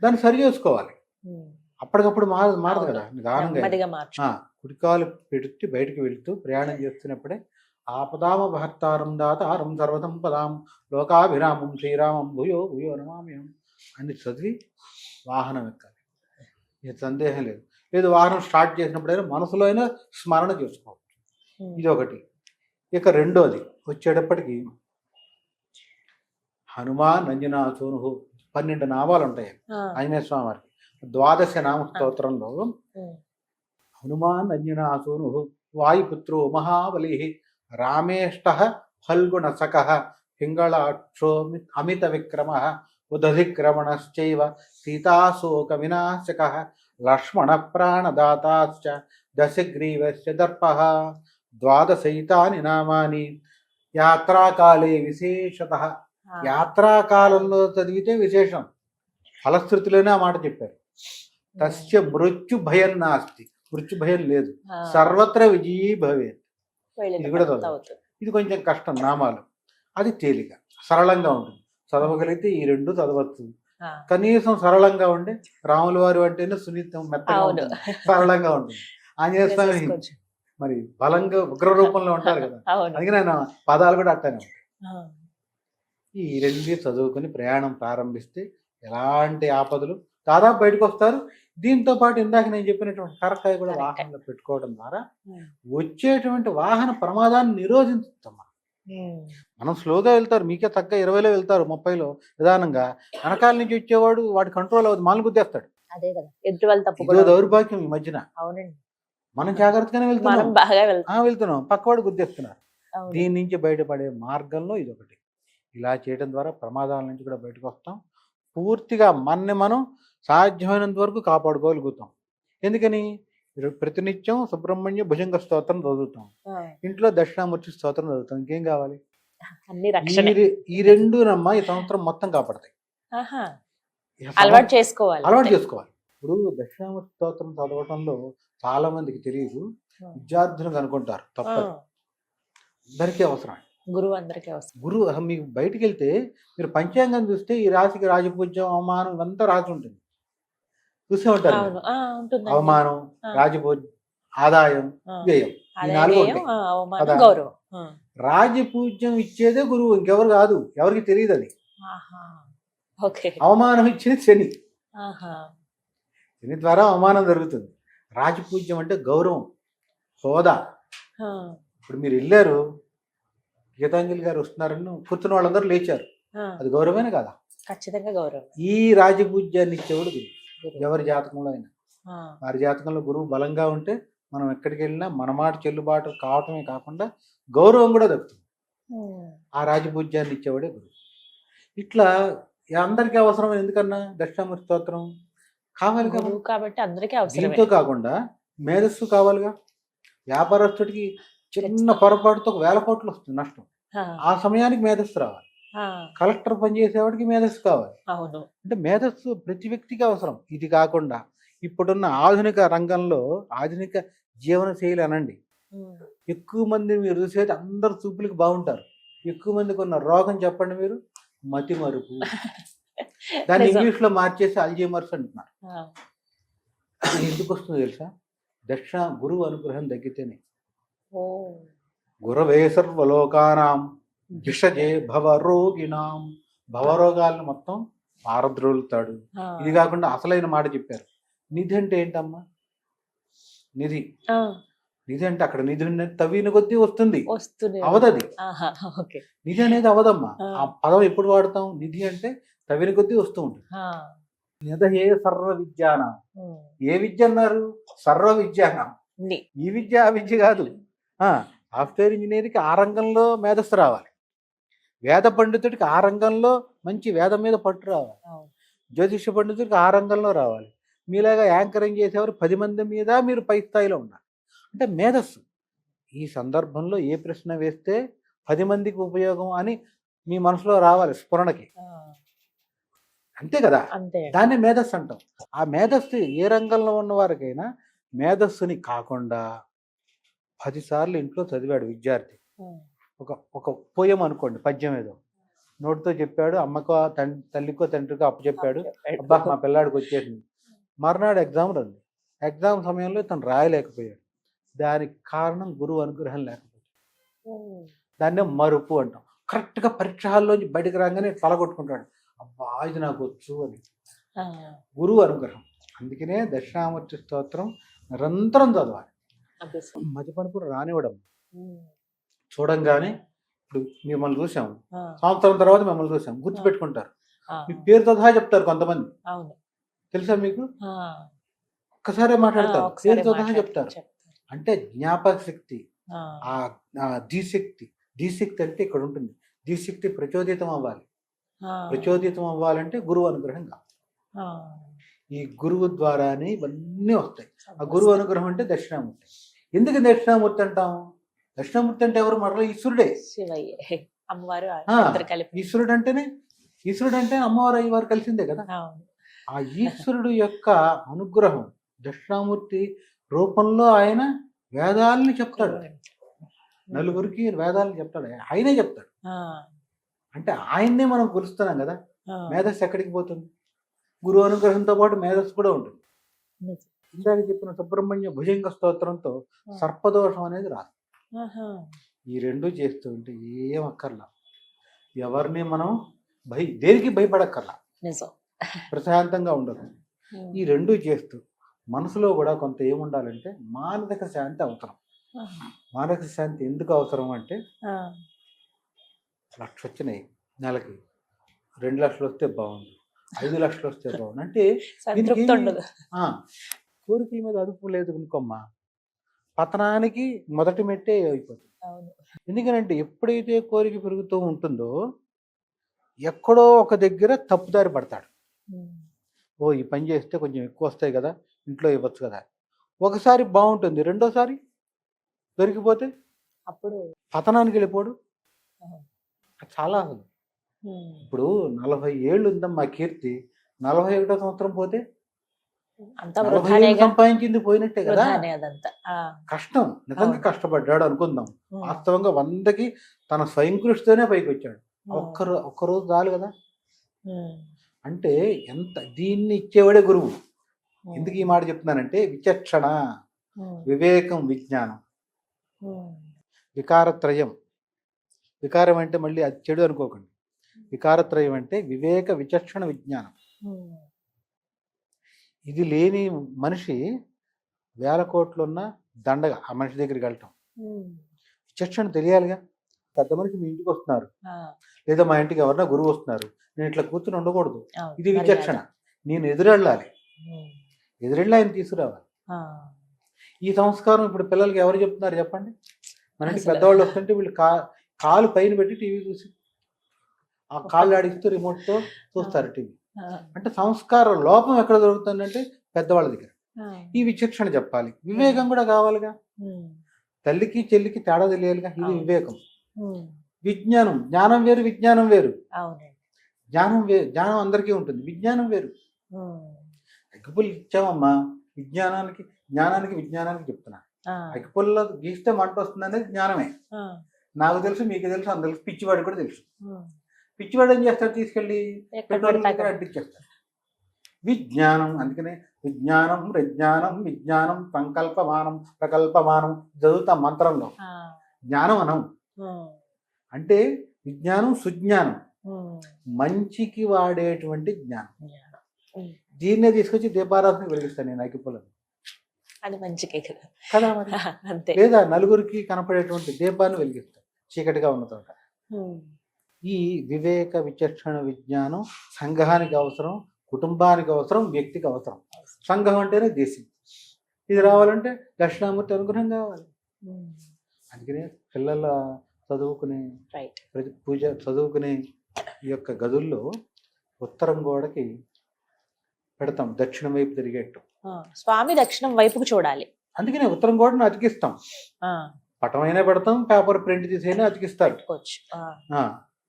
దాన్ని సరి చేసుకోవాలి, ఉమ్. అప్పటికప్పుడు మారదు అవును. కదా, నిదానంగా. నెమ్మదిగా మార్చు. కుడికాలు పెట్టి బయటకు వెళుతూ ప్రయాణం చేస్తున్నప్పుడే ఆపదామ భర్తారం దాతారం సర్వసంపదాం లోకాభిరామం శ్రీరామం భూయో భూయో నమామ్యం అని చదివి వాహనం ఎక్కాలి. ఇది సందేహం లేదు. లేదు వాహనం స్టార్ట్ చేసినప్పుడైనా మనసులో అయినా స్మరణ చేసుకోవచ్చు. ఉమ్. ఇది ఒకటి. ఇక రెండోది వచ్చేటప్పటికి హనుమాన్ అంజనాసూను 12 నామాలు ఉంటాయి ఆ. ఆంజనేయ స్వామి వారికి. 12 నామ స్తోత్రంలో ఉమ్. హనుమాన్ అంజనాసూను వాయుపుత్రో మహాబలి రామేష్ట ఫల్గుణ సఖ పింగళాక్షో అమిత విక్రమ ఉదధిక్రమణశ్చైవ సీతాశోక వినాశక లక్ష్మణ ప్రాణదాతాశ్చ దశగ్రీవస్య దర్పః. 12 నామాని యాత్రాకాలే విశేషతః. ఆ. యాత్రాకాలంలో చదివితే విశేషం. ఫలశ్రుతిలోనే ఆ మాట చెప్పారు. తస్య మృత్యు భయం నాస్తి, మృత్యు భయం లేదు, ఆ. సర్వత్ర విజయీ భవేత్. వెళ్ళేది ఇది కూడా పని చదవాలి. అవుతుంది. ఇది కొంచెం కష్టం నామాలు, అది తేలిక సరళంగా ఉంటుంది. చదవగలిగితే ఈ 2 చదవచ్చు. ఆ. కనీసం సరళంగా ఉండే రాముల వారు అంటేనే సున్నితం, మెత్తగా అవును. ఉంటుంది, సరళంగా ఉంటుంది. ఆంజనేయ స్వామి వేసేసుకోవచ్చు. మరి బలంగా ఉగ్ర రూపంలో ఉంటారు కదా, అవును. అందుకని ఆయన పదాలు కూడా అట్టానే ఉంటాయి. ఆ. ఈ 2 చదువుకొని ప్రయాణం ప్రారంభిస్తే ఎలాంటి ఆపదలు దాదాపు బయటకు వస్తారు. దీంతో పాటు ఇందాక నేను చెప్పినటువంటి కరక్కాయ కూడా కరెక్టే. వాహనంలో పెట్టుకోవడం ద్వారా ఉమ్. వచ్చేటువంటి వాహన ప్రమాదాన్ని నిరోధిస్తాం. ఉమ్. మనం స్లోగా వెళ్తారు, మీకే తగ్గ 20లో వెళ్తారు, 30లో నిదానంగా. వెనకాల నుంచి వచ్చేవాడు వాడి కంట్రోల్ అవుతుంది, మనల్ని గుద్దేస్తాడు. అదే కదా, ఎదుటి వాళ్ళు తప్పు ఇదో కూడా ఉంటుంది. దౌర్భాగ్యం ఈ మధ్యన. అవునండి, మనం జాగ్రత్తగానే మనం వెళ్తున్నాం, బాగా వెళ్తాం. వెళ్తున్నాం, పక్కవాడు గుద్దేస్తున్నారు. అవును. దీని నుంచి బయటపడే మార్గంలో ఇదొకటి. ఇలా చేయడం ద్వారా ప్రమాదాల నుంచి కూడా బయటకు వస్తాం. పూర్తిగా మనని మనం సాధ్యమైనంత వరకు కాపాడుకోగలుగుతాం. ఎందుకని ప్రతినిత్యం సుబ్రహ్మణ్య భుజంగ స్తోత్రం చదువుతాం, ఆ. ఇంట్లో దక్షిణామూర్తి స్తోత్రం చదువుతాం, ఇంకేం కావాలి? అన్ని రక్షణ. ఈ 2 నమ్మ ఈ సంవత్సరం మొత్తం కాపాడతాయి. ఆహా. ఈ అలవాటు చేసుకోవాలి. అలవాటు చేసుకోవాలి. ఇప్పుడు దక్షిణామూర్తి స్తోత్రం చదవటంలో చాలా మందికి తెలియదు, విద్యార్థులకు అనుకుంటారు, ఆ. తప్పదు. అందరికీ అవసరం. గురువు అందరికీ అవసరం. గురువు మీకు బయటికి వెళ్తే మీరు పంచాంగం చూస్తే ఈ రాశికి రాజపూజ్యం, అవమానం ఇవంతా రాసి ఉంటుంది, చూసే ఉంటారు అవును. మీరు. ఆ, ఉంటుందండి. అవమానం, ఆ. రాజపూజ్యం, ఆదాయం, ఆ. వ్యయం, ఈ అదే 4 వ్యయం, ఉంటాయి. ఆ, అవమానం, కదా. గౌరవం. ఆ. రాజపూజ్యం ఇచ్చేదే గురువు, ఇంకెవరు కాదు, ఎవరికి తెలియదు అది. ఆహా. ఓకే. అవమానం ఇచ్చేది శని. ఆహా. శని ద్వారా అవమానం జరుగుతుంది. రాజపూజ్యం అంటే గౌరవం, హోదా. ఆ. ఇప్పుడు మీరు వెళ్ళారు, గీతాంజలి గారు వస్తున్నారని కూర్చున్న వాళ్ళందరూ లేచారు, ఆ. అది గౌరవమే కదా. ఖచ్చితంగా గౌరవం. ఈ రాజపూజ్యాన్ని ఇచ్చేవాడు గురువు. గురువు. ఎవరి జాతకంలో అయినా, ఆ. వారి జాతకంలో గురువు బలంగా ఉంటే మనం ఎక్కడికి వెళ్ళినా మన మాట చెల్లుబాటు కావటమే కాకుండా గౌరవం కూడా దక్కుతుంది. ఉమ్. ఆ రాజపూజ్యాన్ని ఇచ్చేవాడే గురువు. ఇట్లా అందరికీ అవసరం. ఎందుకన్నా దక్షిణామూర్తి స్తోత్రం కావాలి కదా. గురువు కాబట్టి అందరికీ అవసరమే. దీంతో కాకుండా మేధస్సు కావాలిగా. వ్యాపారస్తుడికి చిన్న పొరపాటుతో 1000 కోట్లు వస్తుంది నష్టం. ఆ సమయానికి మేధస్సు రావాలి. కలెక్టర్ పనిచేసేవాడికి మేధస్సు కావాలి. అవును. అంటే మేధస్సు ప్రతి వ్యక్తికి అవసరం. ఇది కాకుండా ఇప్పుడున్న ఆధునిక రంగంలో ఆధునిక జీవన శైలి అనండి, ఎక్కువ మంది మీరు చూసేది అందరు చూపులకు బాగుంటారు. ఎక్కువ మందికి ఉన్న రోగం చెప్పండి మీరు, మతి మరుపు. దాన్ని నిజం. ఇంగ్లీష్లో మార్చేసి అల్జీమర్స్ అంటున్నారు. ఎందుకు వస్తుందో తెలుసా? గురువు అనుగ్రహం తగ్గితేనే. గురవే సర్వలోకానాం విషజే భవరోగినాం. భవరోగాలను మొత్తం పారద్రోలుతాడు. ఇది కాకుండా అసలైన మాట చెప్పారు. నిధి అంటే ఏంటమ్మా? నిధి నిధి అంటే అక్కడ నిధి తవ్విన కొద్దీ వస్తుంది, అవదది. నిధి అనేది అవదమ్మా. ఆ పదం ఎప్పుడు వాడతాం? నిధి అంటే తవ్విన కొద్దీ వస్తూ ఉంటుంది. నిధయే సర్వ విద్యానం. ఏ విద్య అన్నారు? సర్వ విద్యానం. ఈ విద్య ఆ విద్య కాదు. సాఫ్ట్వేర్ ఇంజనీర్కి ఆ రంగంలో మేధస్సు రావాలి, వేద పండితుడికి ఆ రంగంలో మంచి వేదం మీద పట్టు రావాలి, జ్యోతిష పండితుడికి ఆ రంగంలో రావాలి. మీలాగా యాంకరింగ్ చేసేవారు 10 మంది మీద మీరు పై స్థాయిలో ఉన్నారు. అంటే మేధస్సు. ఈ సందర్భంలో ఏ ప్రశ్న వేస్తే 10 మందికి ఉపయోగం అని మీ మనసులో రావాలి స్ఫురణకి. అంతే కదా, దాన్ని మేధస్సు అంటాం. ఆ మేధస్సు ఏ రంగంలో ఉన్న వారికైనా మేధస్సుని కాకుండా 10 సార్లు ఇంట్లో చదివాడు విద్యార్థి. ఒక పోయం అనుకోండి, పద్యం ఏదో నోటితో చెప్పాడు, అమ్మకో తల్లికో తండ్రికో అప్పచెప్పాడు, అబ్బా మా పిల్లాడికి వచ్చేసింది. మర్నాడు ఎగ్జామ్ రండి. ఎగ్జామ్ సమయంలో తను రాయలేకపోయాడు. దానికి కారణం గురువు అనుగ్రహం లేకపోతే. దాన్నే మరుపు అంటాం. కరెక్ట్గా పరీక్ష హాల్లోంచి బయటకు రాగానే తలగొట్టుకుంటాడు, అబ్బా ఇది నాకు వచ్చు అని. గురువు అనుగ్రహం. అందుకనే దక్షిణామూర్తి స్తోత్రం నిరంతరం చదవాలి. మతిపనుపులు రానివ్వడం. చూడంగానే ఇప్పుడు మిమ్మల్ని చూసాము, సంవత్సరం తర్వాత మిమ్మల్ని చూసాం, గుర్తుపెట్టుకుంటారు. మీ పేరుతో సహా చెప్తారు కొంతమంది, తెలుసా మీకు? ఒక్కసారే మాట్లాడతారు, పేరుతో సహా చెప్తారు. అంటే జ్ఞాపక శక్తి, ఆ ధీశక్తి అంటే ఇక్కడ ఉంటుంది. ధీశక్తి ప్రచోదితం అవ్వాలి. ప్రచోదితం అవ్వాలంటే గురువు అనుగ్రహం కావాలి. ఈ గురువు ద్వారానే ఇవన్నీ వస్తాయి. ఆ గురువు అనుగ్రహం అంటే దక్షిణామూర్తి. ఎందుకు దక్షిణామూర్తి అంటాం? దక్షిణామూర్తి అంటే ఎవరు? మరలా ఈశ్వరుడే. ఈశ్వరుడు అంటే అమ్మవారు అయ్యవారు కలిసిందే కదా. ఆ ఈశ్వరుడు యొక్క అనుగ్రహం దక్షిణామూర్తి రూపంలో ఆయన వేదాలని చెప్తాడు, నలుగురికి వేదాలను చెప్తాడు, ఆయనే చెప్తాడు. అంటే ఆయన్నే మనం కొలుస్తున్నాం కదా. మేధస్సు ఎక్కడికి పోతుంది? గురువు అనుగ్రహంతో పాటు మేధస్సు కూడా ఉంటుంది. ఇందాక చెప్పిన సుబ్రహ్మణ్య భుజంగ స్తోత్రంతో సర్పదోషం అనేది రాదు. ఈ రెండు చేస్తూ ఉంటే ఏం అక్కర్లా, ఎవరిని మనం దేనికి భయపడక్కర్లా, ప్రశాంతంగా ఉండదు. ఈ రెండు చేస్తూ మనసులో కూడా కొంత ఏముండాలంటే మానసిక శాంతి అవసరం. మానసిక శాంతి ఎందుకు అవసరం అంటే, 1,00,000 వచ్చినాయి నెలకి, 2 లక్షలు వస్తే బాగుంది, 5 లక్షలు వస్తే బాగుంది అంటే కోరికల మీద అదుపు లేదు అనుకోమ్మా, పతనానికి మొదటి మెట్టే అయిపోతుంది. ఎందుకనంటే ఎప్పుడైతే కోరిక పెరుగుతూ ఉంటుందో ఎక్కడో ఒక దగ్గర తప్పుదారి పడతాడు. ఈ పని చేస్తే కొంచెం ఎక్కువ వస్తాయి కదా, ఇంట్లో ఇవ్వచ్చు కదా. ఒకసారి బాగుంటుంది, రెండోసారి దొరికిపోతే అప్పుడు పతనానికి వెళ్ళిపోడు. చాలా అసలు ఇప్పుడు 40 ఏళ్ళు ఉందమ్మా కీర్తి, 41వ సంవత్సరం పోతే సంపాదించింది పోయినట్టే కదా. కష్టం, నిజంగా కష్టపడ్డాడు అనుకుందాం. వాస్తవంగా 100కి తన స్వయం కృషితోనే పైకి వచ్చాడు. ఒక్కరోజు చాలు కదా. అంటే ఎంత దీన్ని ఇచ్చేవాడే గురువు. ఎందుకు ఈ మాట చెప్తున్నానంటే, విచక్షణ, వివేకం, విజ్ఞానం, వికారత్రయం. వికారం అంటే మళ్ళీ అది చెడు అనుకోకండి. వికారత్రయం అంటే వివేక, విచక్షణ, విజ్ఞానం. ఇది లేని మనిషి 1000 కోట్లున్న దండగా ఆ మనిషి దగ్గరికి వెళ్ళటం. విచక్షణ తెలియాలిగా. పెద్ద మనిషి మీ ఇంటికి వస్తున్నారు, లేదా మా ఇంటికి ఎవరన్నా గురువు వస్తున్నారు, నేను ఇట్లా కూర్చుని ఉండకూడదు. ఇది విచక్షణ. నేను ఎదురెళ్ళాలి, ఎదురెళ్ళి ఆయన తీసుకురావాలి. ఈ సంస్కారం ఇప్పుడు పిల్లలకి ఎవరు చెప్తున్నారు చెప్పండి? మన ఇంటికి పెద్దవాళ్ళు వస్తుంటే వీళ్ళు కాలు పైన పెట్టి టీవీ చూసి ఆ కాళ్ళు ఆడిస్తూ రిమోట్తో చూస్తారు టీవీ. అంటే సంస్కారం లోపం ఎక్కడ దొరుకుతుందంటే పెద్దవాళ్ళ దగ్గర. ఈ విచక్షణ చెప్పాలి, వివేకం కూడా కావాలిగా. తల్లికి చెల్లికి తేడా తెలియాలిగా. ఇది వివేకం. విజ్ఞానం, జ్ఞానం వేరు, విజ్ఞానం వేరు. అవునండి. జ్ఞానం అందరికీ ఉంటుంది, విజ్ఞానం వేరు. అగ్గిపుల్ల ఇచ్చామమ్మా, జ్ఞానానికి విజ్ఞానానికి చెప్తున్నా. అగ్గిపుల్ల గీస్తే మంట వస్తుంది అనేది జ్ఞానమే. నాకు తెలుసు, మీకు తెలుసు, అందరికి పిచ్చివాడికి కూడా తెలుసు. పిచ్చివాడు ఏం చేస్తాడు, తీసుకెళ్ళి పెట్రోల్ అంటించేస్తాడు. విజ్ఞానం, అందుకనే విజ్ఞానం విజ్ఞానం సంకల్పమానం ప్రకల్పమానం చదువుతాం మంత్రంలో. జ్ఞానం అనం అంటే విజ్ఞానం, సుజ్ఞానం, మంచికి వాడేటువంటి జ్ఞానం. దీన్నే తీసుకొచ్చి దీపారాధన వెలిగిస్తాను నేను అగ్గిపుల్లను. అది మంచికే కదా మరి. అంతే. లేదా నలుగురికి కనపడేటువంటి దీపాన్ని వెలిగిస్తాను చీకటిగా ఉన్న చోట. ఈ వివేక విచక్షణ విజ్ఞానం సంఘానికి అవసరం, కుటుంబానికి అవసరం, వ్యక్తికి అవసరం. సంఘం అంటేనే దేశం. ఇది రావాలంటే దక్షిణామూర్తి అనుగ్రహం కావాలి. అందుకనే పిల్లల చదువుకునే పూజ చదువుకునే ఈ యొక్క గదుల్లో ఉత్తరం గోడకి పెడతాం, దక్షిణం వైపు తిరిగేట్టు. స్వామి దక్షిణం వైపుకు చూడాలి. అందుకనే ఉత్తరం గోడను అతికిస్తాం. పటమైనా పెడతాం, పేపర్ ప్రింట్ తీసైనా అతికిస్తారు.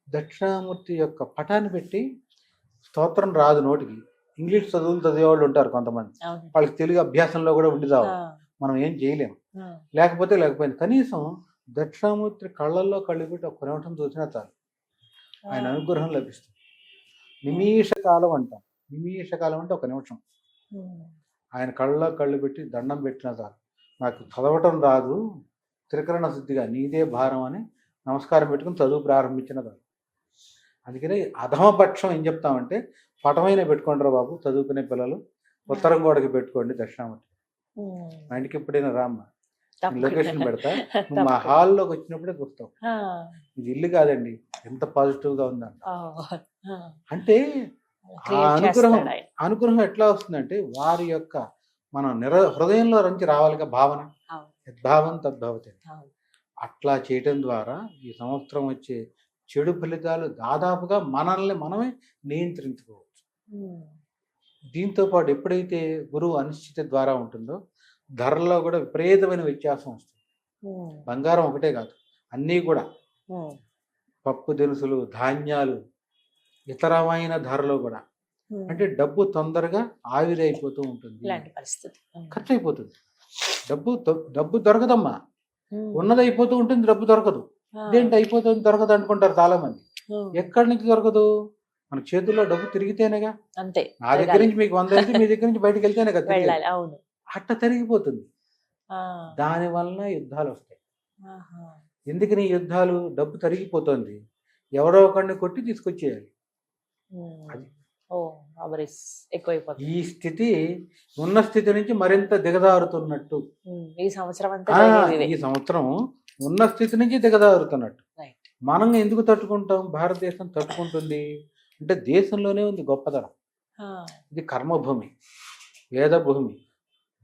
దక్షిణామూర్తి యొక్క పటాన్ని పెట్టి స్తోత్రం రాదు నోటికి. ఇంగ్లీష్ చదువులు చదివేవాళ్ళు ఉంటారు కొంతమంది, వాళ్ళకి తెలుగు అభ్యాసంలో కూడా ఉండి రావు. మనం ఏం చేయలేము. లేకపోయినా కనీసం దక్షిణామూర్తి కళ్ళల్లో కళ్ళు పెట్టి ఒక్క నిమిషం చూసినా చాలు, ఆయన అనుగ్రహం లభిస్తుంది. నిమిషకాలం అంటాం. నిమిషకాలం అంటే ఒక నిమిషం. ఆయన కళ్ళలో కళ్ళు పెట్టి దండం పెట్టినా చాలు, నాకు చదవటం రాదు, త్రికరణ శుద్ధిగా నీదే భారం అని నమస్కారం పెట్టుకుని చదువు ప్రారంభించిన చాలు. అందుకని అధమపక్షం ఏం చెప్తామంటే, పటమైన పెట్టుకోండి రా బాబు చదువుకునే పిల్లలు, ఉత్తరం గోడకి పెట్టుకోండి దక్షిణామూర్తి. మా ఇంటికి ఎప్పుడైనా రామ్మ, లొకేషన్ పెడతా, నువ్వు మా హాల్లోకి వచ్చినప్పుడే చూస్తావు. ఇది ఇల్లు కాదండి, ఎంత పాజిటివ్ గా ఉందంట. అంటే అనుగ్రహం ఎట్లా వస్తుందంటే, వారి యొక్క మన హృదయంలో నుంచి రావాలిగా భావన. యద్భావం తద్భవతి. అట్లా చేయటం ద్వారా ఈ సంవత్సరం వచ్చే చెడు ఫలితాలు దాదాపుగా మనల్ని మనమే నియంత్రించుకోవచ్చు. దీంతో పాటు ఎప్పుడైతే గురువు అనిశ్చిత ద్వారా ఉంటుందో ధరలో కూడా విపరీతమైన వ్యత్యాసం వస్తుంది. బంగారం ఒకటే కాదు, అన్నీ కూడా పప్పు దినుసులు, ధాన్యాలు, ఇతరమైన ధరలో కూడా. అంటే డబ్బు తొందరగా ఆవిరైపోతూ ఉంటుంది, ఖర్చు అయిపోతుంది. డబ్బు దొరకదమ్మా, ఉన్నది అయిపోతూ ఉంటుంది, డబ్బు దొరకదు. ఇదేంటి అయిపోతుంది దొరకదు అనుకుంటారు చాలా మంది. ఎక్కడి నుంచి దొరకదు? మన చేతుల్లో డబ్బు తిరిగితేనేగా. అంతే. నా దగ్గర నుంచి మీకు 100 అయితే మీ దగ్గర నుంచి బయటకు వెళ్తేనే కదా. అట్ట తిరిగిపోతుంది. దాని వలన యుద్ధాలు వస్తాయి. ఎందుకని యుద్ధాలు? డబ్బు తరిగిపోతుంది, ఎవరో ఒకరిని కొట్టి తీసుకొచ్చేయాలి. అది ఈ స్థితి ఉన్న స్థితి నుంచి మరింత దిగజారుతున్నట్టు. ఈ సంవత్సరం ఉన్న స్థితి నుంచి దిగజారుతున్నట్టు. మనం ఎందుకు తట్టుకుంటాం? భారతదేశం తట్టుకుంటుంది అంటే దేశంలోనే ఉంది గొప్పతనం. ఇది కర్మభూమి, వేదభూమి,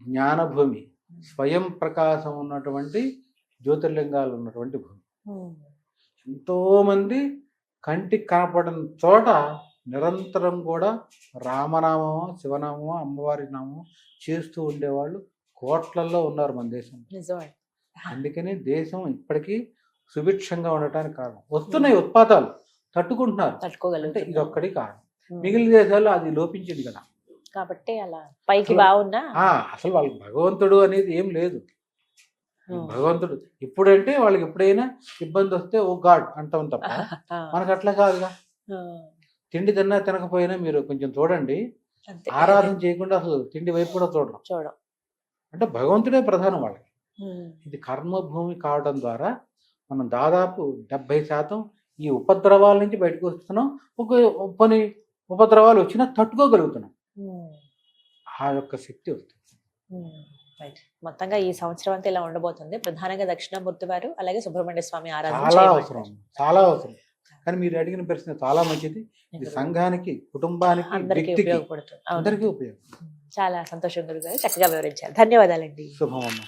జ్ఞానభూమి, స్వయం ప్రకాశం ఉన్నటువంటి జ్యోతిర్లింగాలు ఉన్నటువంటి భూమి. ఎంతో మంది కంటికి కనపడని చోట నిరంతరం కూడా రామనామమో, శివనామమో, అమ్మవారి నామమో చేస్తూ ఉండేవాళ్ళు కోట్లల్లో ఉన్నారు మన దేశంలో. అందుకని దేశం ఇప్పటికీ సుభిక్షంగా ఉండటానికి కారణం. వస్తున్నాయి ఉత్పాతాలు, తట్టుకుంటున్నారు. అంటే ఇది ఒక్కడి కారణం. మిగిలిన దేశాల్లో అది లోపించింది కదా, కాబట్టి అలా పైకి బాగున్నా అసలు వాళ్ళకి భగవంతుడు అనేది ఏం లేదు. భగవంతుడు ఇప్పుడంటే వాళ్ళకి ఎప్పుడైనా ఇబ్బంది వస్తే ఓ గాడ్ అంటాం తప్ప, మనకు అట్లా కాదుగా. తిండి తిన్నా తినకపోయినా మీరు కొంచెం చూడండి, ఆరాధన చేయకుండా అసలు తిండి వైపు కూడా చూడడం. అంటే భగవంతుడే ప్రధానం వాళ్ళకి. ఇది కర్మభూమి కావడం ద్వారా మనం దాదాపు 70% ఈ ఉపద్రవాల నుంచి బయటకు వస్తున్నాం. కొన్ని ఉపద్రవాలు వచ్చినా తట్టుకోగలుగుతున్నాం. ఆ యొక్క శక్తి వస్తుంది. మొత్తంగా ఈ సంవత్సరం అంతా ఇలా ఉండబోతుంది. ప్రధానంగా దక్షిణామూర్తి వారు, అలాగే సుబ్రహ్మణ్య స్వామి ఆరాధన చాలా అవసరం. కానీ మీరు అడిగిన ప్రశ్న చాలా మంచిది. ఇది సంఘానికి, కుటుంబానికి, వ్యక్తికి, అందరికీ ఉపయోగపడుతుంది. చాలా సంతోషం గురుగారు, చక్కగా వివరించారు. ధన్యవాదాలండి. శుభమమ్మా.